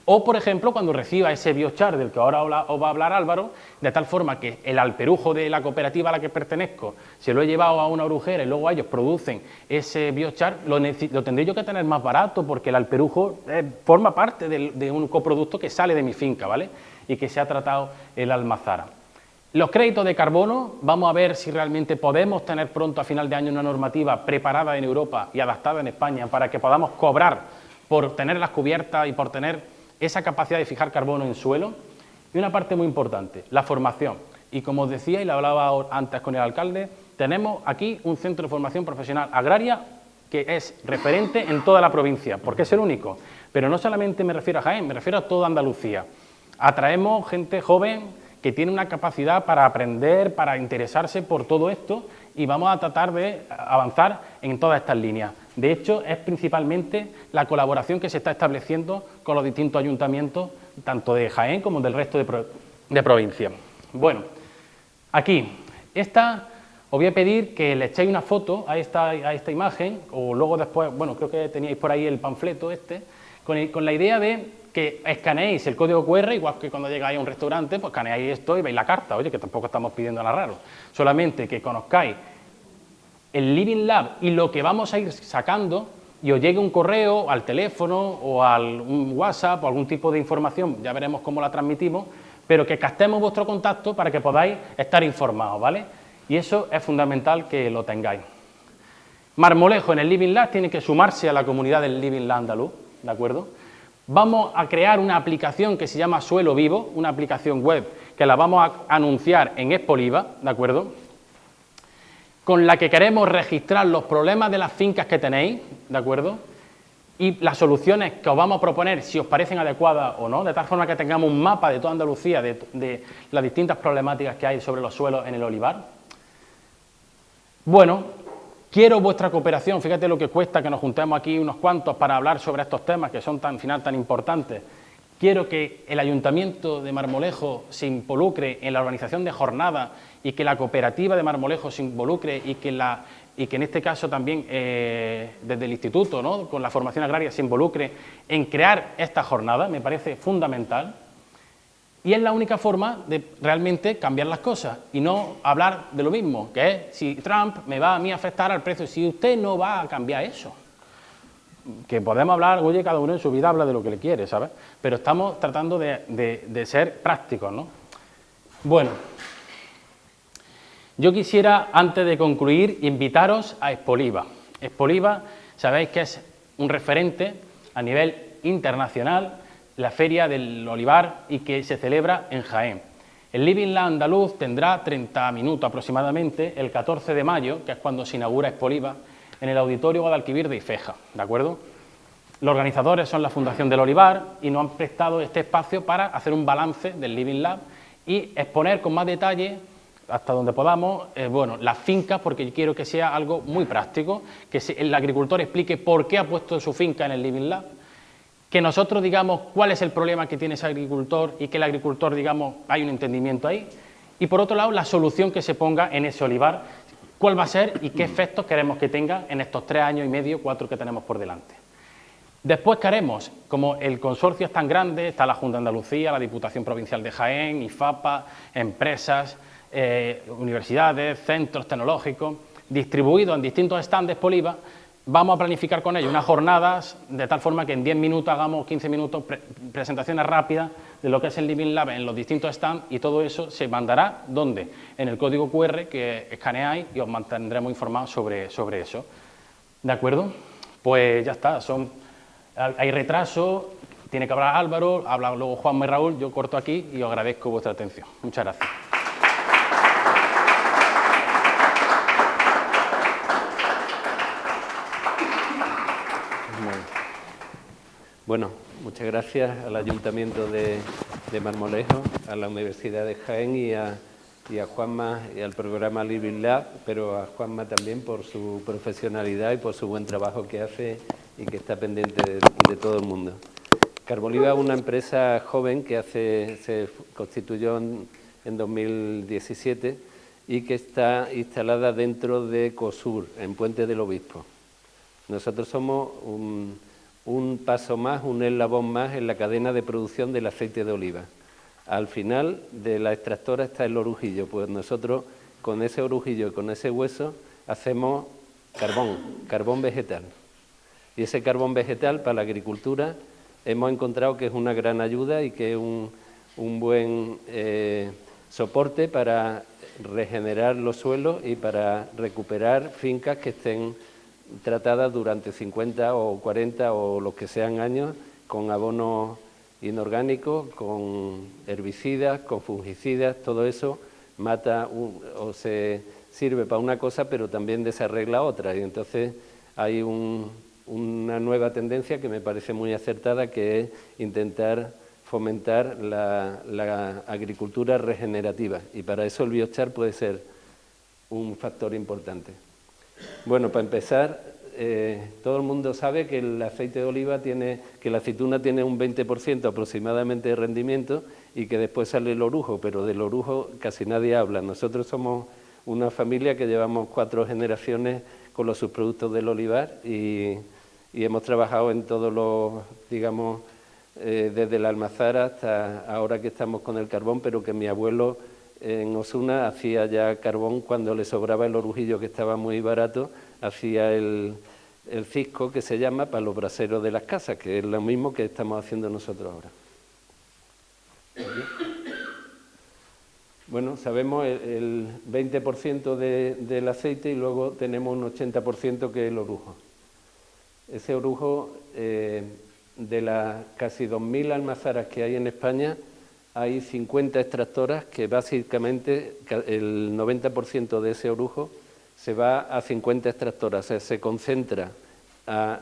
O, por ejemplo, cuando reciba ese biochar del que ahora os va a hablar Álvaro, de tal forma que el alperujo de la cooperativa a la que pertenezco se lo he llevado a una orujera y luego ellos producen ese biochar, lo tendré yo que tener más barato porque el alperujo forma parte de un coproducto que sale de mi finca, ¿vale? Y que se ha tratado el almazara. Los créditos de carbono, vamos a ver si realmente podemos tener pronto a final de año una normativa preparada en Europa y adaptada en España para que podamos cobrar por tener las cubiertas y por tener esa capacidad de fijar carbono en suelo. Y una parte muy importante, la formación. Y como os decía, y lo hablaba antes con el alcalde, tenemos aquí un centro de formación profesional agraria que es referente en toda la provincia, porque es el único. Pero no solamente me refiero a Jaén, me refiero a toda Andalucía. Atraemos gente joven que tiene una capacidad para aprender, para interesarse por todo esto y vamos a tratar de avanzar en todas estas líneas. De hecho, es principalmente la colaboración que se está estableciendo con los distintos ayuntamientos, tanto de Jaén como del resto de provincias. Bueno, aquí, os voy a pedir que le echéis una foto a esta imagen, o luego después, bueno, creo que teníais por ahí el panfleto con la idea de que escaneéis el código QR, igual que cuando llegáis a un restaurante, pues escaneáis esto y veis la carta, oye, que tampoco estamos pidiendo nada raro, solamente que conozcáis el Living Lab y lo que vamos a ir sacando y os llegue un correo al teléfono o un WhatsApp o algún tipo de información, ya veremos cómo la transmitimos, pero que captemos vuestro contacto para que podáis estar informados, ¿vale? Y eso es fundamental que lo tengáis. Marmolejo en el Living Lab tiene que sumarse a la comunidad del Living Lab andaluz, ¿de acuerdo? Vamos a crear una aplicación que se llama Suelo Vivo, una aplicación web que la vamos a anunciar en Expoliva, ¿de acuerdo?, con la que queremos registrar los problemas de las fincas que tenéis, ¿de acuerdo?, y las soluciones que os vamos a proponer, si os parecen adecuadas o no, de tal forma que tengamos un mapa de toda Andalucía, de las distintas problemáticas que hay sobre los suelos en el olivar. Bueno, quiero vuestra cooperación, fíjate lo que cuesta que nos juntemos aquí unos cuantos para hablar sobre estos temas que son al final tan importantes. Quiero que el Ayuntamiento de Marmolejo se involucre en la organización de jornadas y que la cooperativa de Marmolejo se involucre y que en este caso también desde el Instituto, ¿no?, con la formación agraria se involucre en crear esta jornada, me parece fundamental. Y es la única forma de realmente cambiar las cosas y no hablar de lo mismo, que es si Trump me va a mí a afectar al precio, si usted no va a cambiar eso. Que podemos hablar, oye, cada uno en su vida habla de lo que le quiere, ¿sabes? Pero estamos tratando de ser prácticos, ¿no? Bueno, yo quisiera, antes de concluir, invitaros a Expoliva. Expoliva, sabéis que es un referente a nivel internacional, la Feria del Olivar, y que se celebra en Jaén. El Living Lab andaluz tendrá 30 minutos aproximadamente el 14 de mayo, que es cuando se inaugura Expoliva, en el Auditorio Guadalquivir de Ifeja, ¿de acuerdo? Los organizadores son la Fundación del Olivar y nos han prestado este espacio para hacer un balance del Living Lab y exponer con más detalle, hasta donde podamos, bueno, las fincas, porque yo quiero que sea algo muy práctico, que el agricultor explique por qué ha puesto su finca en el Living Lab, que nosotros digamos cuál es el problema que tiene ese agricultor y que el agricultor, digamos, hay un entendimiento ahí. Y por otro lado, la solución que se ponga en ese olivar, cuál va a ser y qué efectos queremos que tenga en estos 3 años y medio, 4 que tenemos por delante. Después, ¿qué haremos? Como el consorcio es tan grande, está la Junta de Andalucía, la Diputación Provincial de Jaén, IFAPA, empresas, universidades, centros tecnológicos, distribuidos en distintos stands de Expoliva, vamos a planificar con ellos unas jornadas de tal forma que en 10 minutos hagamos 15 minutos presentaciones rápidas de lo que es el Living Lab en los distintos stands y todo eso se mandará, ¿dónde? En el código QR que escaneáis y os mantendremos informados sobre eso. ¿De acuerdo? Pues ya está, hay retraso, tiene que hablar Álvaro, habla luego Juanma y Raúl, yo corto aquí y os agradezco vuestra atención. Muchas gracias.
Bueno, muchas gracias al Ayuntamiento de Marmolejo, a la Universidad de Jaén y a Juanma y al programa Living Lab, pero a Juanma también por su profesionalidad y por su buen trabajo que hace y que está pendiente de todo el mundo. Carboliva es una empresa joven que se constituyó en 2017 y que está instalada dentro de COSUR, en Puente del Obispo. Nosotros somos un paso más, un eslabón más en la cadena de producción del aceite de oliva. Al final de la extractora está el orujillo, pues nosotros con ese orujillo y con ese hueso hacemos carbón vegetal. Y ese carbón vegetal para la agricultura hemos encontrado que es una gran ayuda y que es un buen soporte para regenerar los suelos y para recuperar fincas que estén tratadas durante 50 o 40 o los que sean años con abonos inorgánicos, con herbicidas, con fungicidas, todo eso mata o se sirve para una cosa pero también desarregla otra y entonces hay una nueva tendencia que me parece muy acertada que es intentar fomentar la agricultura regenerativa y para eso el biochar puede ser un factor importante. Bueno, para empezar, todo el mundo sabe que el aceite de oliva que la aceituna tiene un 20% aproximadamente de rendimiento y que después sale el orujo, pero del orujo casi nadie habla. Nosotros somos una familia que llevamos 4 generaciones con los subproductos del olivar y hemos trabajado en todos los, digamos, desde la almazara hasta ahora que estamos con el carbón, pero que mi abuelo en Osuna hacía ya carbón cuando le sobraba el orujillo que estaba muy barato, hacía el cisco que se llama para los braseros de las casas, que es lo mismo que estamos haciendo nosotros ahora. Bueno, sabemos el 20% del aceite y luego tenemos un 80% que es el orujo. Ese orujo, de las casi 2.000 almazaras que hay en España, hay 50 extractoras que básicamente el 90% de ese orujo se va a 50 extractoras, o sea, se concentra a...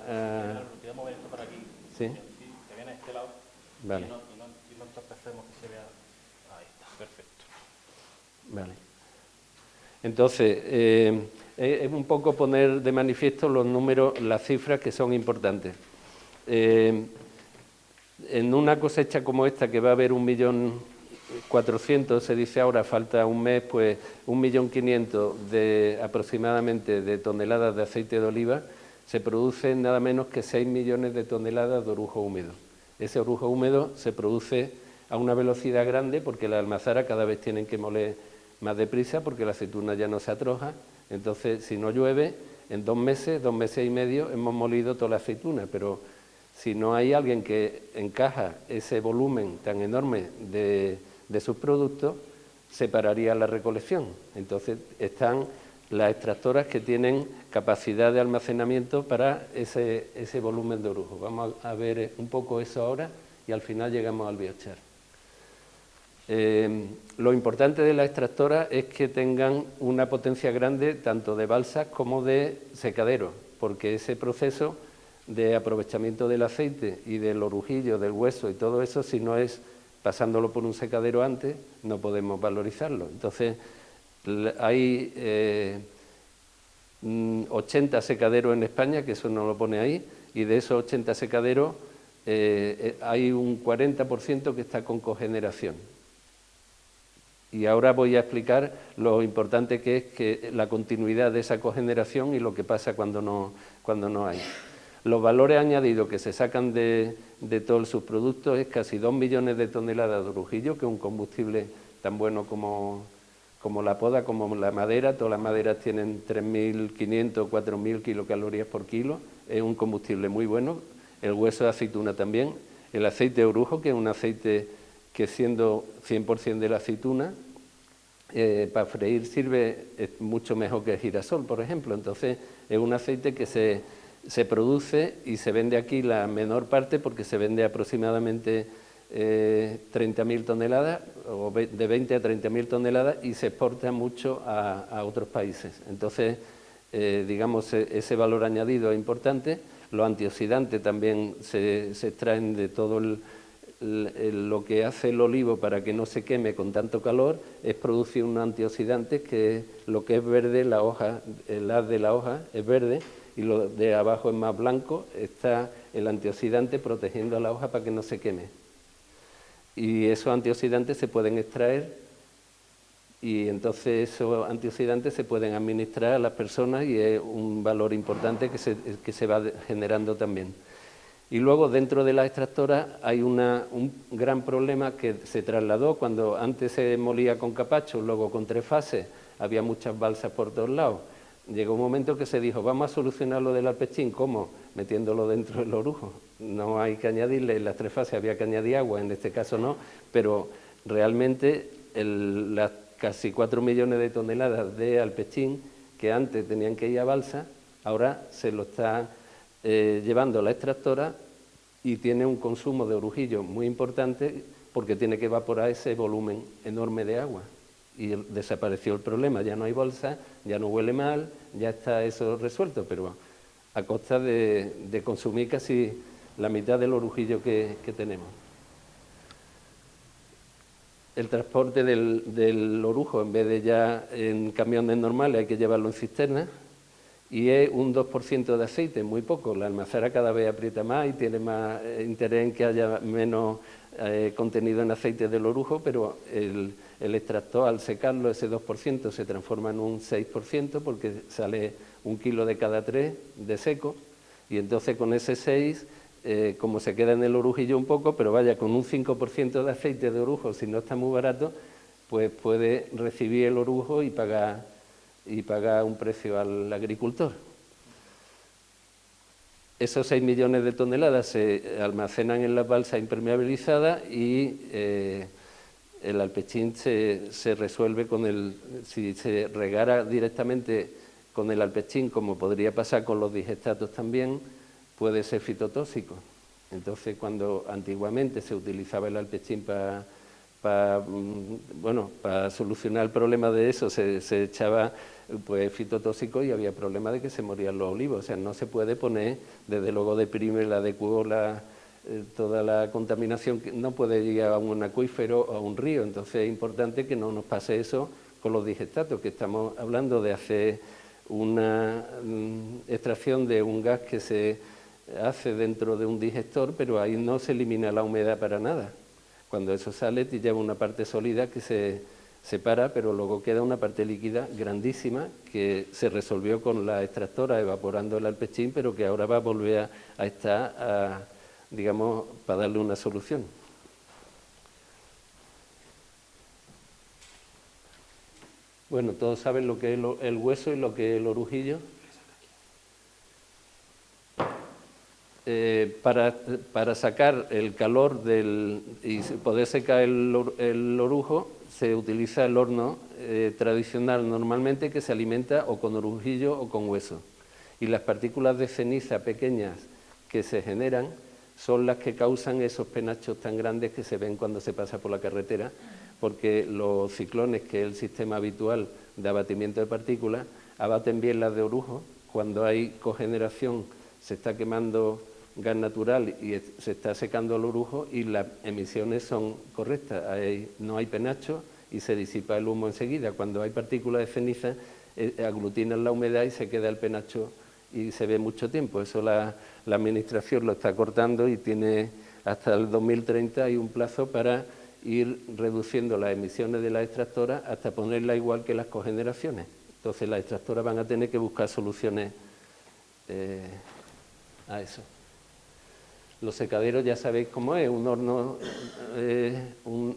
Voy a mover esto para aquí.
¿Sí?
Te viene a este lado.
Vale.
Y no entorpecemos que se vea. Ahí está, perfecto.
Vale. Entonces, es un poco poner de manifiesto los números, las cifras que son importantes. En una cosecha como esta, que va a haber 1.400.000, se dice ahora, falta un mes, pues 1.500.000 aproximadamente de toneladas de aceite de oliva, se producen nada menos que 6 millones de toneladas de orujo húmedo. Ese orujo húmedo se produce a una velocidad grande porque las almazaras cada vez tienen que moler más deprisa porque la aceituna ya no se atroja. Entonces, si no llueve, en 2 meses y medio, hemos molido toda la aceituna, pero si no hay alguien que encaja ese volumen tan enorme de sus productos, se pararía la recolección. Entonces están las extractoras que tienen capacidad de almacenamiento para ese volumen de orujo. Vamos a ver un poco eso ahora y al final llegamos al biochar. Lo importante de las extractoras es que tengan una potencia grande tanto de balsas como de secadero, porque ese proceso de aprovechamiento del aceite y del orujillo, del hueso y todo eso, si no es pasándolo por un secadero antes, no podemos valorizarlo. Entonces, hay 80 secaderos en España, que eso no lo pone ahí, y de esos 80 secaderos, hay un 40% que está con cogeneración. Y ahora voy a explicar lo importante que es que la continuidad de esa cogeneración y lo que pasa cuando no hay. Los valores añadidos que se sacan de todos sus productos es casi 2 millones de toneladas de orujillo, que es un combustible tan bueno como la poda, como la madera. Todas las maderas tienen 3.500, 4.000 kilocalorías por kilo. Es un combustible muy bueno. El hueso de aceituna también. El aceite de orujo, que es un aceite que, siendo 100% de la aceituna, para freír sirve mucho mejor que el girasol, por ejemplo. Entonces, es un aceite que se produce y se vende aquí la menor parte, porque se vende aproximadamente 30.000 toneladas, o de 20 a 30.000 toneladas, y se exporta mucho a otros países. Entonces, digamos, ese valor añadido es importante. Los antioxidantes también se extraen de todo lo que hace el olivo para que no se queme con tanto calor, es producir un antioxidante que lo que es verde, la hoja, el haz de la hoja es verde, y lo de abajo es más blanco. Está el antioxidante protegiendo a la hoja para que no se queme. Y esos antioxidantes se pueden extraer, y entonces esos antioxidantes se pueden administrar a las personas, y es un valor importante que se va generando también. Y luego, dentro de la extractora hay un gran problema que se trasladó cuando antes se molía con capacho, luego con 3 fases, había muchas balsas por todos lados. Llegó un momento que se dijo, vamos a solucionar lo del alpechín. ¿Cómo? Metiéndolo dentro del orujo. No hay que añadirle, en las 3 fases había que añadir agua, en este caso no, pero realmente las casi 4 millones de toneladas de alpechín que antes tenían que ir a balsa, ahora se lo está llevando la extractora, y tiene un consumo de orujillo muy importante, porque tiene que evaporar ese volumen enorme de agua. Y desapareció el problema, ya no hay bolsa, ya no huele mal, ya está eso resuelto, pero a costa de consumir casi la mitad del orujillo que tenemos. El transporte del orujo, en vez de ya en camiones normales, hay que llevarlo en cisternas, y es un 2% de aceite, muy poco. La almazara cada vez aprieta más y tiene más interés en que haya menos contenido en aceite del orujo, pero el extractor, al secarlo, ese 2% se transforma en un 6%, porque sale 1 kilo de cada 3 de seco, y entonces con ese 6, como se queda en el orujillo un poco, pero vaya, con un 5% de aceite de orujo, si no está muy barato, pues puede recibir el orujo y pagar un precio al agricultor. Esos 6 millones de toneladas se almacenan en las balsas impermeabilizadas, y el alpechín se resuelve si se regara directamente con el alpechín, como podría pasar con los digestatos también, puede ser fitotóxico. Entonces, cuando antiguamente se utilizaba el alpechín para solucionar el problema de eso, se echaba pues fitotóxico, y había problema de que se morían los olivos. O sea, no se puede poner, desde luego deprime la adecuó toda la contaminación, no puede llegar a un acuífero o a un río. Entonces es importante que no nos pase eso con los digestatos, que estamos hablando de hacer una extracción de un gas que se hace dentro de un digestor, pero ahí no se elimina la humedad para nada. Cuando eso sale, te lleva una parte sólida que se separa, pero luego queda una parte líquida grandísima que se resolvió con la extractora evaporando el alpechín, pero que ahora va a volver a estar, digamos, para darle una solución. Bueno, todos saben lo que es el hueso y lo que es el orujillo. Para sacar el calor y poder secar el orujo, se utiliza el horno tradicional normalmente, que se alimenta o con orujillo o con hueso. Y las partículas de ceniza pequeñas que se generan son las que causan esos penachos tan grandes que se ven cuando se pasa por la carretera, porque los ciclones, que es el sistema habitual de abatimiento de partículas, abaten bien las de orujo. Cuando hay cogeneración, se está quemando gas natural y se está secando el orujo, y las emisiones son correctas, no hay penacho y se disipa el humo enseguida. Cuando hay partículas de ceniza, aglutinan la humedad y se queda el penacho y se ve mucho tiempo. Eso la Administración lo está cortando y tiene hasta el 2030 hay un plazo para ir reduciendo las emisiones de las extractoras hasta ponerla igual que las cogeneraciones. Entonces las extractoras van a tener que buscar soluciones a eso. Los secaderos ya sabéis cómo es, un horno,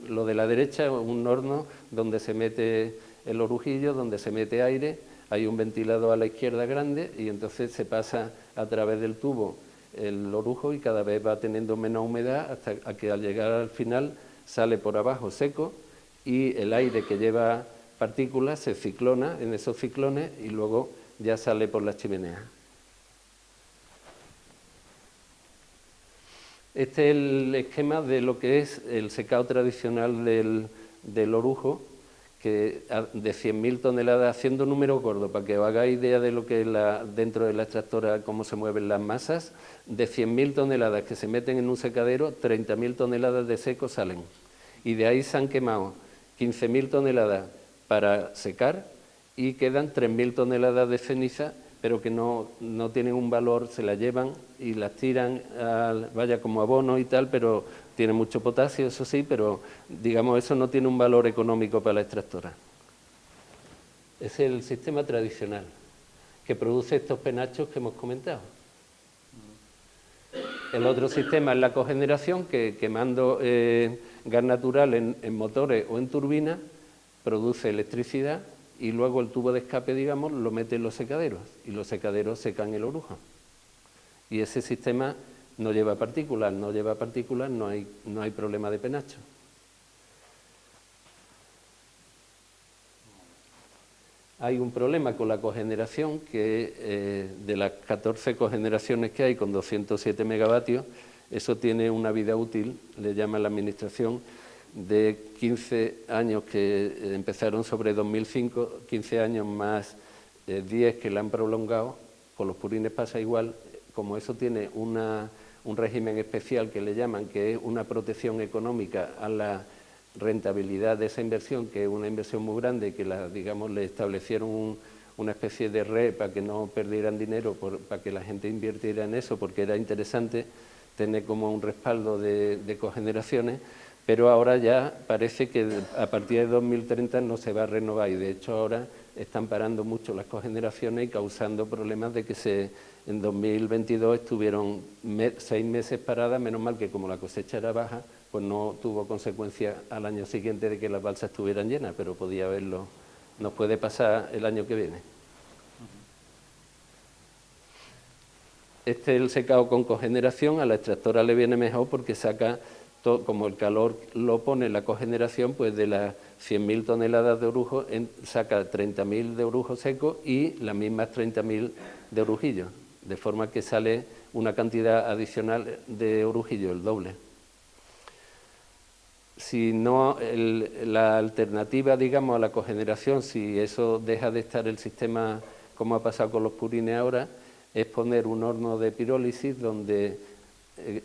lo de la derecha, un horno donde se mete el orujillo, donde se mete aire, hay un ventilador a la izquierda grande y entonces se pasa a través del tubo el orujo y cada vez va teniendo menos humedad hasta que al llegar al final sale por abajo seco y el aire que lleva partículas se ciclona en esos ciclones y luego ya sale por las chimeneas. Este es el esquema de lo que es el secado tradicional del orujo, que de 100.000 toneladas, haciendo números gordos, para que os hagáis idea de lo que es dentro de la extractora, cómo se mueven las masas, de 100.000 toneladas que se meten en un secadero, 30.000 toneladas de seco salen. Y de ahí se han quemado 15.000 toneladas para secar y quedan 3.000 toneladas de ceniza, pero que no tienen un valor, se las llevan y las tiran, vaya como abono y tal, pero tiene mucho potasio, eso sí, pero digamos eso no tiene un valor económico para la extractora. Es el sistema tradicional que produce estos penachos que hemos comentado. El otro sistema es la cogeneración, que quemando gas natural en motores o en turbinas produce electricidad y luego el tubo de escape, digamos, lo mete en los secaderos y los secaderos secan el orujo. Y ese sistema no lleva partículas, no hay problema de penacho. Hay un problema con la cogeneración, que de las 14 cogeneraciones que hay con 207 megavatios, eso tiene una vida útil, le llama la Administración, de 15 años que empezaron sobre 2005, 15 años más 10 que la han prolongado. Con los purines pasa igual, como eso tiene un régimen especial que le llaman, que es una protección económica a la rentabilidad de esa inversión, que es una inversión muy grande, que le establecieron una especie de red para que no perdieran dinero, para que la gente invirtiera en eso, porque era interesante tener como un respaldo de cogeneraciones. Pero ahora ya parece que a partir de 2030 no se va a renovar y de hecho ahora están parando mucho las cogeneraciones y causando problemas de que en 2022 estuvieron 6 meses paradas, menos mal que como la cosecha era baja, pues no tuvo consecuencia al año siguiente de que las balsas estuvieran llenas, pero podía haberlo, nos puede pasar el año que viene. Este es el secado con cogeneración, a la extractora le viene mejor porque saca, como el calor lo pone la cogeneración, pues de las 100.000 toneladas de orujo saca 30.000 de orujo seco y las mismas 30.000 de orujillo, de forma que sale una cantidad adicional de orujillo, el doble. Si no, la alternativa, digamos, a la cogeneración, si eso deja de estar el sistema como ha pasado con los purines ahora, es poner un horno de pirólisis donde,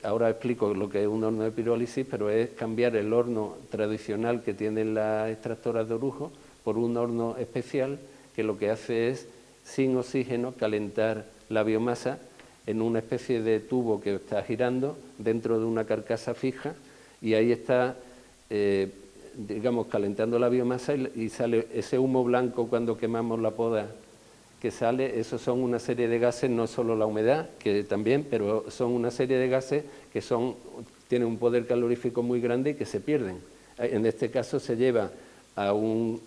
ahora explico lo que es un horno de pirólisis, pero es cambiar el horno tradicional que tienen las extractoras de orujo por un horno especial que lo que hace es, sin oxígeno, calentar la biomasa en una especie de tubo que está girando dentro de una carcasa fija y ahí está, digamos, calentando la biomasa y sale ese humo blanco cuando quemamos la poda que sale. Esos son una serie de gases, no solo la humedad, que también, pero son una serie de gases que tienen un poder calorífico muy grande y que se pierden. En este caso se lleva a un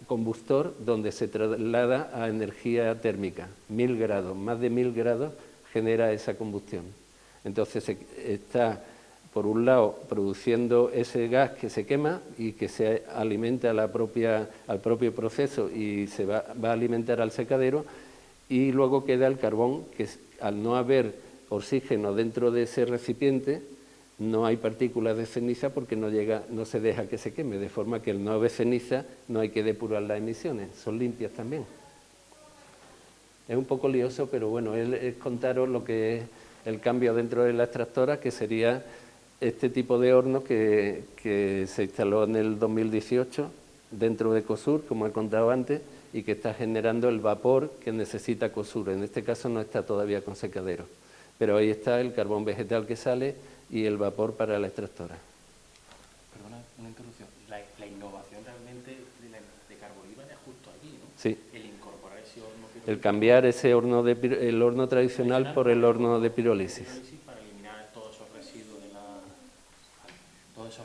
combustor donde se traslada a energía térmica, 1000 grados, más de 1000 grados genera esa combustión. Entonces está, por un lado, produciendo ese gas que se quema y que se alimenta al propio proceso y se va a alimentar al secadero, y luego queda el carbón, que al no haber oxígeno dentro de ese recipiente, no hay partículas de ceniza porque no se deja que se queme, de forma que al no haber ceniza no hay que depurar las emisiones, son limpias también. Es un poco lioso, pero bueno, es contaros lo que es el cambio dentro de la extractora, que sería este tipo de horno que se instaló en el 2018 dentro de ECOSUR, como he contado antes, y que está generando el vapor que necesita COSUR. En este caso no está todavía con secadero, pero ahí está el carbón vegetal que sale y el vapor para la extractora.
Perdona, una interrupción. La innovación realmente de Carboliva es justo aquí, ¿no?
Sí.
El incorporar ese horno pirólisis.
El cambiar ese horno, el horno tradicional por el horno de pirólisis.
Para eliminar todos esos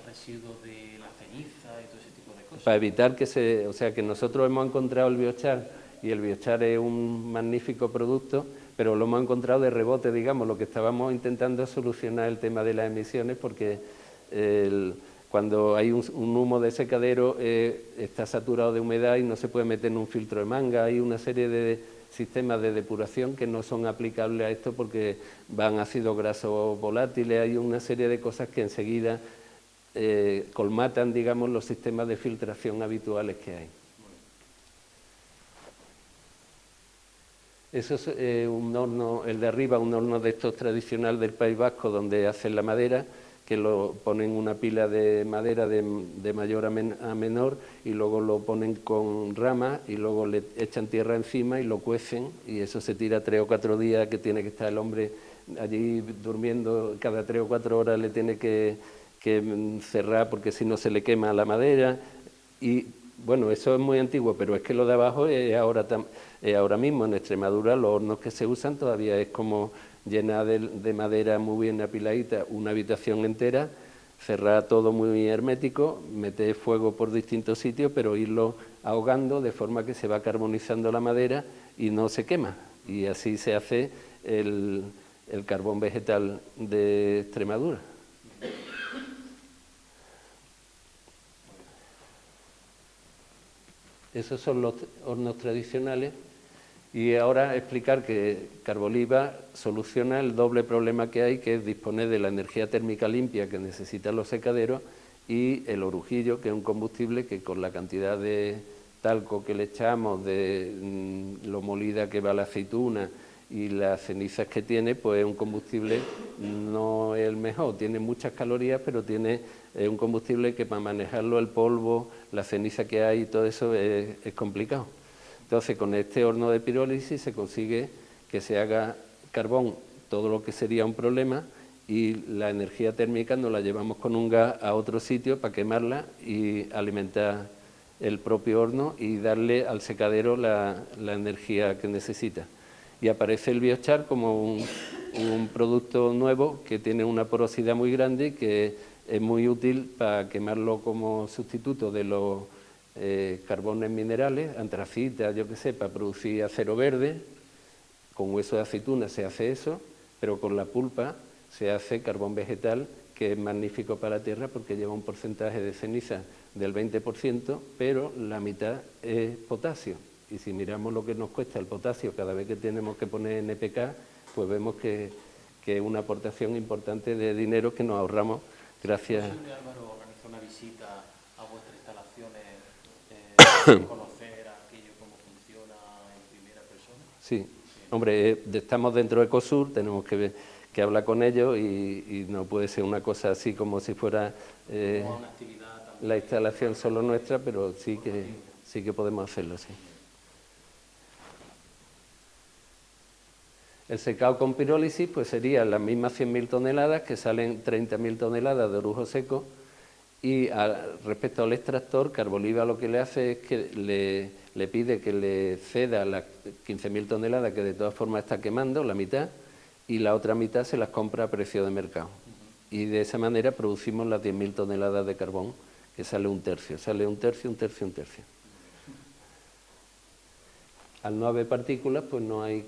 residuos de la ceniza y todo ese tipo de cosas.
Para evitar que o sea, que nosotros hemos encontrado el biochar, y el biochar es un magnífico producto, pero lo hemos encontrado de rebote, digamos. Lo que estábamos intentando es solucionar el tema de las emisiones, porque cuando hay un humo de secadero está saturado de humedad y no se puede meter en un filtro de manga. Hay una serie de sistemas de depuración que no son aplicables a esto porque van ácidos grasos volátiles. Hay una serie de cosas que enseguida colmatan, digamos, los sistemas de filtración habituales que hay. Eso es un horno, el de arriba, un horno de estos tradicional del País Vasco, donde hacen la madera, que lo ponen una pila de madera de mayor a menor y luego lo ponen con ramas y luego le echan tierra encima y lo cuecen, y eso se tira 3 o 4 días, que tiene que estar el hombre allí durmiendo, cada 3 o 4 horas le tiene que cerrar porque si no se le quema la madera. Y bueno, eso es muy antiguo, pero es que lo de abajo es ahora mismo. En Extremadura los hornos que se usan todavía es como llenar de madera muy bien apiladita una habitación entera, cerrar todo muy hermético, meter fuego por distintos sitios, pero irlo ahogando de forma que se va carbonizando la madera y no se quema. Y así se hace el carbón vegetal de Extremadura. Esos son los hornos tradicionales. Y ahora explicar que Carboliva soluciona el doble problema que hay, que es disponer de la energía térmica limpia que necesitan los secaderos y el orujillo, que es un combustible que con la cantidad de talco que le echamos, de lo molida que va la aceituna y las cenizas que tiene, pues es un combustible, no es el mejor, tiene muchas calorías, pero tiene un combustible que para manejarlo, el polvo, la ceniza que hay y todo eso es complicado. Entonces, con este horno de pirólisis se consigue que se haga carbón, todo lo que sería un problema, y la energía térmica nos la llevamos con un gas a otro sitio para quemarla y alimentar el propio horno y darle al secadero la energía que necesita. Y aparece el biochar como un producto nuevo que tiene una porosidad muy grande y que es muy útil para quemarlo como sustituto de los carbones minerales, antracita, yo qué sé, para producir acero verde. Con hueso de aceituna se hace eso, pero con la pulpa se hace carbón vegetal, que es magnífico para la tierra porque lleva un porcentaje de ceniza del 20%, pero la mitad es potasio. Y si miramos lo que nos cuesta el potasio cada vez que tenemos que poner NPK, pues vemos que es una aportación importante de dinero que nos ahorramos gracias.
¿Es posible, Álvaro, organizar una visita a vuestras instalaciones, conocer aquello, cómo funciona en primera persona?
Sí, hombre, estamos dentro de COSUR, tenemos que hablar con ellos y no puede ser una cosa así como si fuera
Una actividad también,
la instalación solo nuestra, pero sí que podemos hacerlo, sí. El secado con pirólisis pues serían las mismas 100.000 toneladas, que salen 30.000 toneladas de orujo seco, y respecto al extractor, Carboliva lo que le hace es que le pide que le ceda las 15.000 toneladas, que de todas formas está quemando, la mitad, y la otra mitad se las compra a precio de mercado. Y de esa manera producimos las 10.000 toneladas de carbón, que sale un tercio, un tercio. Al no haber partículas, pues no hay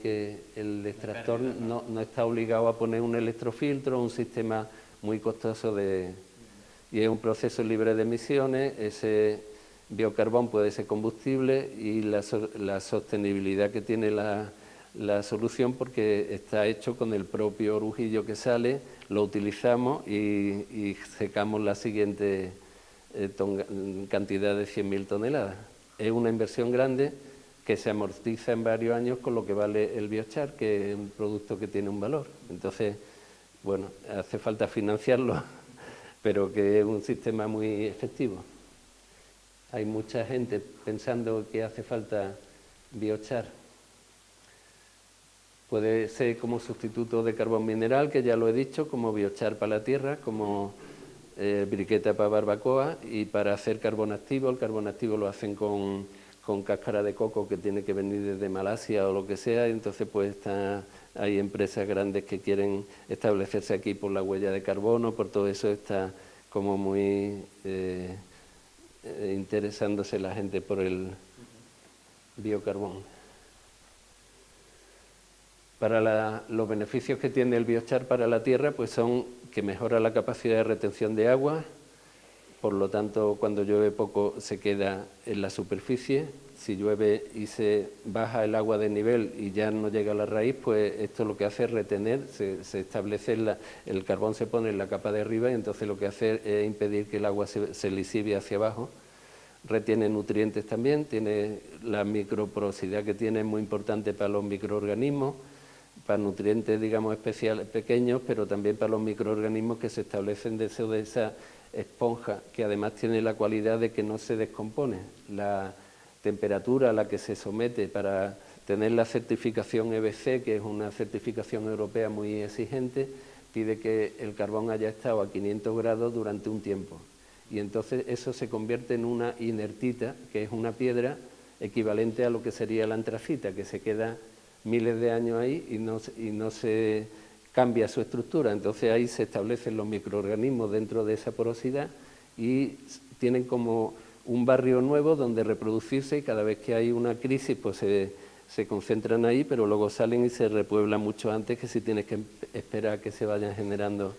el extractor no está obligado a poner un electrofiltro, un sistema muy costoso y es un proceso libre de emisiones. Ese biocarbón puede ser combustible y la sostenibilidad que tiene la solución, porque está hecho con el propio orujillo que sale, lo utilizamos y secamos la siguiente cantidad de 100.000 toneladas. Es una inversión grande que se amortiza en varios años con lo que vale el biochar, que es un producto que tiene un valor. Entonces, bueno, hace falta financiarlo, pero que es un sistema muy efectivo. Hay mucha gente pensando que hace falta biochar. Puede ser como sustituto de carbón mineral, que ya lo he dicho, como biochar para la tierra, como briqueta para barbacoa, y para hacer carbón activo. El carbón activo lo hacen con cáscara de coco que tiene que venir desde Malasia o lo que sea, y entonces pues hay empresas grandes que quieren establecerse aquí por la huella de carbono, por todo eso está como muy interesándose la gente por el biocarbón. Para los beneficios que tiene el biochar para la tierra, pues son que mejora la capacidad de retención de agua, por lo tanto, cuando llueve poco se queda en la superficie. Si llueve y se baja el agua de nivel y ya no llega a la raíz, pues esto lo que hace es retener, se establece, el carbón se pone en la capa de arriba y entonces lo que hace es impedir que el agua se lisivie hacia abajo. Retiene nutrientes también, tiene la microporosidad que tiene, es muy importante para los microorganismos, para nutrientes, digamos, especiales, pequeños, pero también para los microorganismos que se establecen de esa esponja, que además tiene la cualidad de que no se descompone. La temperatura a la que se somete para tener la certificación EBC, que es una certificación europea muy exigente, pide que el carbón haya estado a 500 grados durante un tiempo. Y entonces eso se convierte en una inertita, que es una piedra equivalente a lo que sería la antracita, que se queda miles de años ahí y no se cambia su estructura. Entonces ahí se establecen los microorganismos dentro de esa porosidad y tienen como un barrio nuevo donde reproducirse, y cada vez que hay una crisis pues se concentran ahí, pero luego salen y se repueblan mucho antes que si tienes que esperar a que se vayan generando.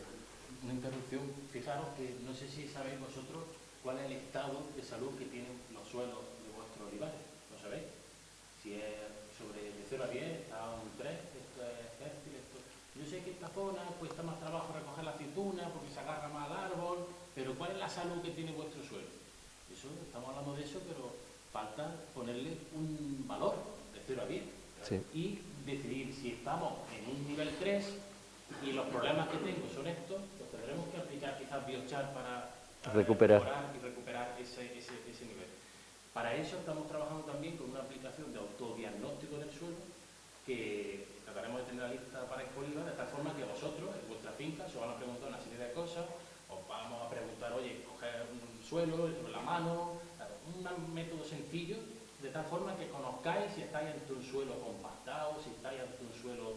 Una interrupción, fijaros que no sé si sabéis vosotros cuál es el estado de salud que tienen los suelos de vuestros olivares, ¿lo sabéis? Si es sobre de 0 a 10, está un 3, esto es fértil, esto... Yo sé que esta zona cuesta más trabajo recoger la aceituna porque se agarra más al árbol, pero ¿cuál es la salud que tiene vuestro suelo? Eso, estamos hablando de eso, pero falta ponerle un valor de 0 a 10
sí.
Y decidir si estamos en un nivel 3 y los problemas que tengo son estos, pues tendremos que aplicar quizás biochar para
recuperar
ese nivel. Para eso estamos trabajando también con una aplicación de autodiagnóstico del suelo que trataremos de tener la lista para Expoliva, de tal forma que vosotros, en vuestra finca, os van a preguntar una serie de cosas, os vamos a preguntar, oye, coger un suelo, la mano, un método sencillo, de tal forma que conozcáis si estáis ante un suelo compactado, si estáis ante un suelo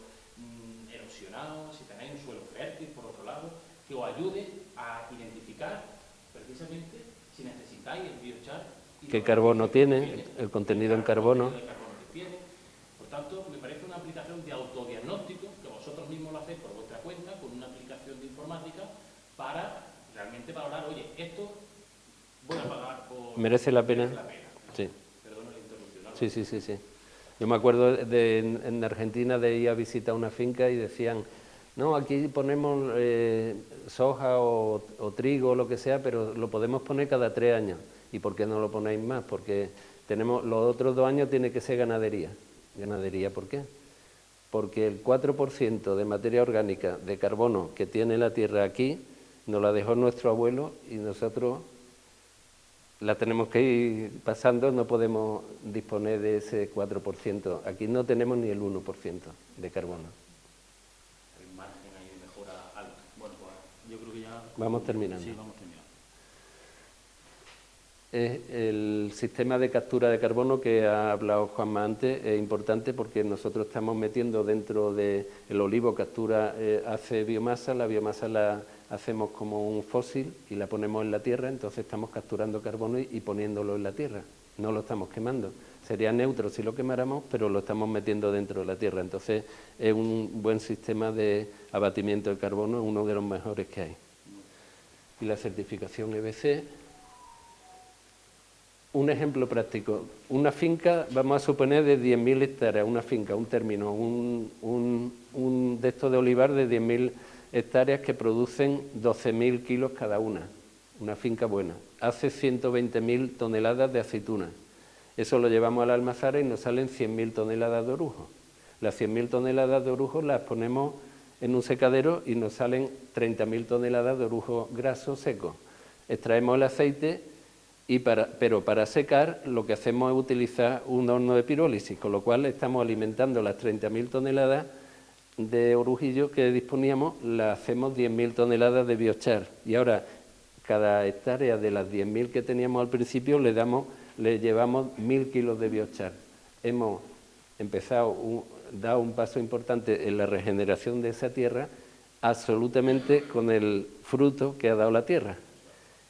erosionado, si tenéis un suelo fértil, por otro lado, que os ayude a identificar precisamente si necesitáis el biochar.
¿Qué carbono tiene? El contenido en carbono.
El carbono que tiene. Por tanto, me parece una aplicación de autodiagnóstico, que vosotros mismos lo hacéis por vuestra cuenta, con una aplicación de informática, para realmente valorar, oye, esto voy a pagar por...
¿Merece la pena? Sí.
Perdona la interrupción. ¿No?
Sí. Yo me acuerdo en Argentina de ir a visitar una finca y decían, no, aquí ponemos soja o trigo o lo que sea, pero lo podemos poner cada 3 años. ¿Y por qué no lo ponéis más? Porque los otros 2 años tiene que ser ganadería. ¿Ganadería por qué? Porque el 4% de materia orgánica de carbono que tiene la tierra aquí nos la dejó nuestro abuelo y nosotros la tenemos que ir pasando, no podemos disponer de ese 4%. Aquí no tenemos ni el 1% de carbono.
El margen ahí de mejora alto. Bueno, pues yo creo que ya...
Vamos terminando.
Sí, vamos terminando.
El sistema de captura de carbono que ha hablado Juanma antes es importante porque nosotros estamos metiendo dentro del olivo, hace biomasa, la biomasa la hacemos como un fósil y la ponemos en la tierra, entonces estamos capturando carbono y poniéndolo en la tierra, no lo estamos quemando. Sería neutro si lo quemáramos, pero lo estamos metiendo dentro de la tierra, entonces es un buen sistema de abatimiento de carbono, uno de los mejores que hay. Y la certificación EBC... Un ejemplo práctico, una finca, vamos a suponer de 10.000 hectáreas, una finca, un término, un de estos de olivar de 10.000 hectáreas que producen 12.000 kilos cada una finca buena, hace 120.000 toneladas de aceituna. Eso lo llevamos a la almazara y nos salen 100.000 toneladas de orujo. Las 100.000 toneladas de orujo las ponemos en un secadero y nos salen 30.000 toneladas de orujo graso seco. Extraemos el aceite pero para secar lo que hacemos es utilizar un horno de pirólisis, con lo cual estamos alimentando las 30.000 toneladas de orujillo que disponíamos, las hacemos 10.000 toneladas de biochar. Y ahora, cada hectárea de las 10.000 que teníamos al principio, le llevamos 1.000 kilos de biochar. Hemos dado un paso importante en la regeneración de esa tierra, absolutamente con el fruto que ha dado la tierra.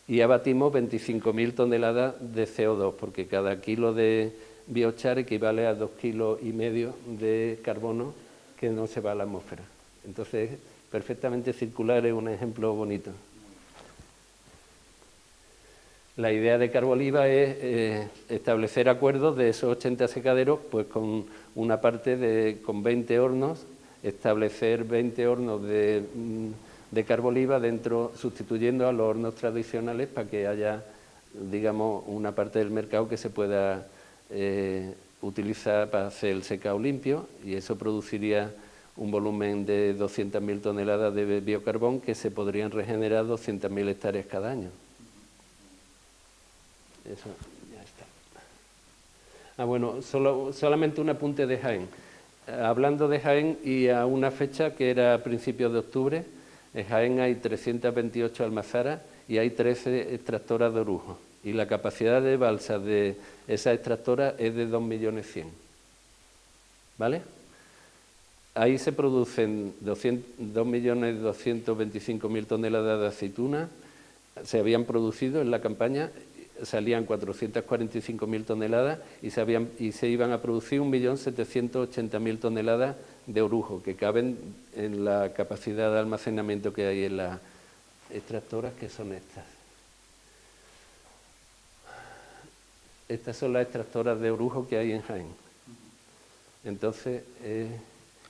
Y abatimos 25.000 toneladas de CO2, porque cada kilo de biochar equivale a 2,5 kilos de carbono que no se va a la atmósfera. Entonces, perfectamente circular es un ejemplo bonito. La idea de Carboliva es establecer acuerdos de esos 80 secaderos, pues con una parte con 20 hornos, establecer 20 hornos de Carboliva dentro, sustituyendo a los hornos tradicionales para que haya, digamos, una parte del mercado que se pueda utilizar para hacer el secado limpio, y eso produciría un volumen de 200.000 toneladas de biocarbón que se podrían regenerar 200.000 hectáreas cada año. Eso ya está. Bueno, solamente un apunte de Jaén. Hablando de Jaén y a una fecha que era a principios de octubre, en Jaén hay 328 almazaras y hay 13 extractoras de orujo. Y la capacidad de balsa de esas extractoras es de 2.100.000. ¿Vale? Ahí se producen 2.225.000 toneladas de aceituna. Se habían producido en la campaña, salían 445.000 toneladas y se iban a producir 1.780.000 toneladas de orujo, que caben en la capacidad de almacenamiento que hay en las extractoras, que son estas. Estas son las extractoras de orujo que hay en Jaén. Entonces,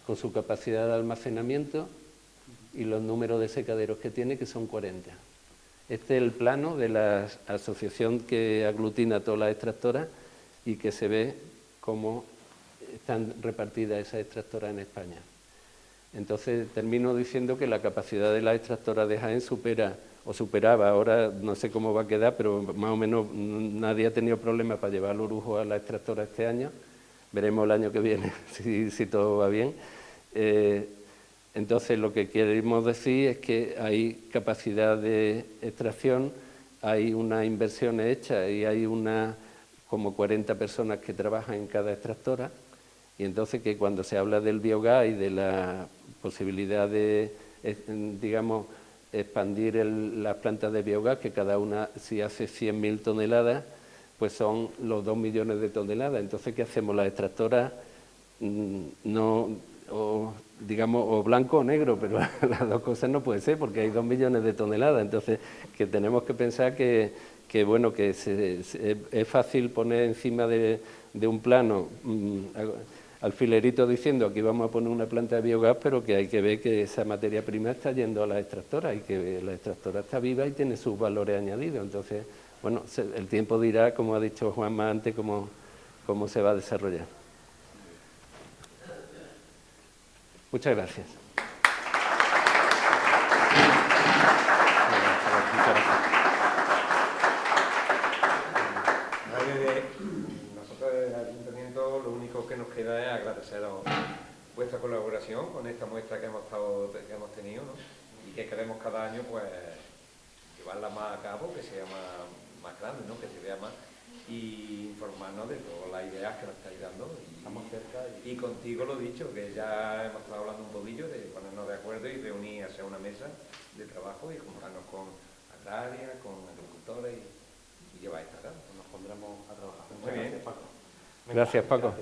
con su capacidad de almacenamiento y los números de secaderos que tiene, que son 40. Este es el plano de la asociación que aglutina todas las extractoras y que se ve cómo están repartidas esas extractoras en España. Entonces, termino diciendo que la capacidad de las extractoras de Jaén superaba, ahora no sé cómo va a quedar, pero más o menos nadie ha tenido problemas para llevar el orujo a la extractora este año. Veremos el año que viene si todo va bien. Entonces, lo que queremos decir es que hay capacidad de extracción, hay unas inversiones hechas y hay como 40 personas que trabajan en cada extractora, y entonces que cuando se habla del biogás y de la posibilidad de, digamos, expandir las plantas de biogás, que cada una, si hace 100.000 toneladas, pues son los 2 millones de toneladas. Entonces, ¿qué hacemos? Las extractoras digamos, o blanco o negro, pero las dos cosas no puede ser porque hay 2 millones de toneladas. Entonces, que tenemos que pensar que es fácil poner encima de un plano alfilerito diciendo aquí vamos a poner una planta de biogás, pero que hay que ver que esa materia prima está yendo a las extractoras y que la extractora está viva y tiene sus valores añadidos. Entonces, bueno, el tiempo dirá, como ha dicho Juanma antes, cómo se va a desarrollar. Muchas gracias.
Nosotros del Ayuntamiento lo único que nos queda es agradeceros vuestra colaboración con esta muestra que hemos tenido, ¿no? Y que queremos cada año pues llevarla más a cabo, que sea más grande, ¿no? Que se vea más, y informarnos de todas las ideas que nos estáis dando.
Estamos cerca.
Y contigo lo dicho, que ya hemos estado hablando un poquillo de ponernos de acuerdo y reunir, hacer una mesa de trabajo y juntarnos con agrarias, con agricultores y llevar esta acá.
Nos pondremos a trabajar.
Muy bien.
Gracias, Paco.
Gracias, Paco.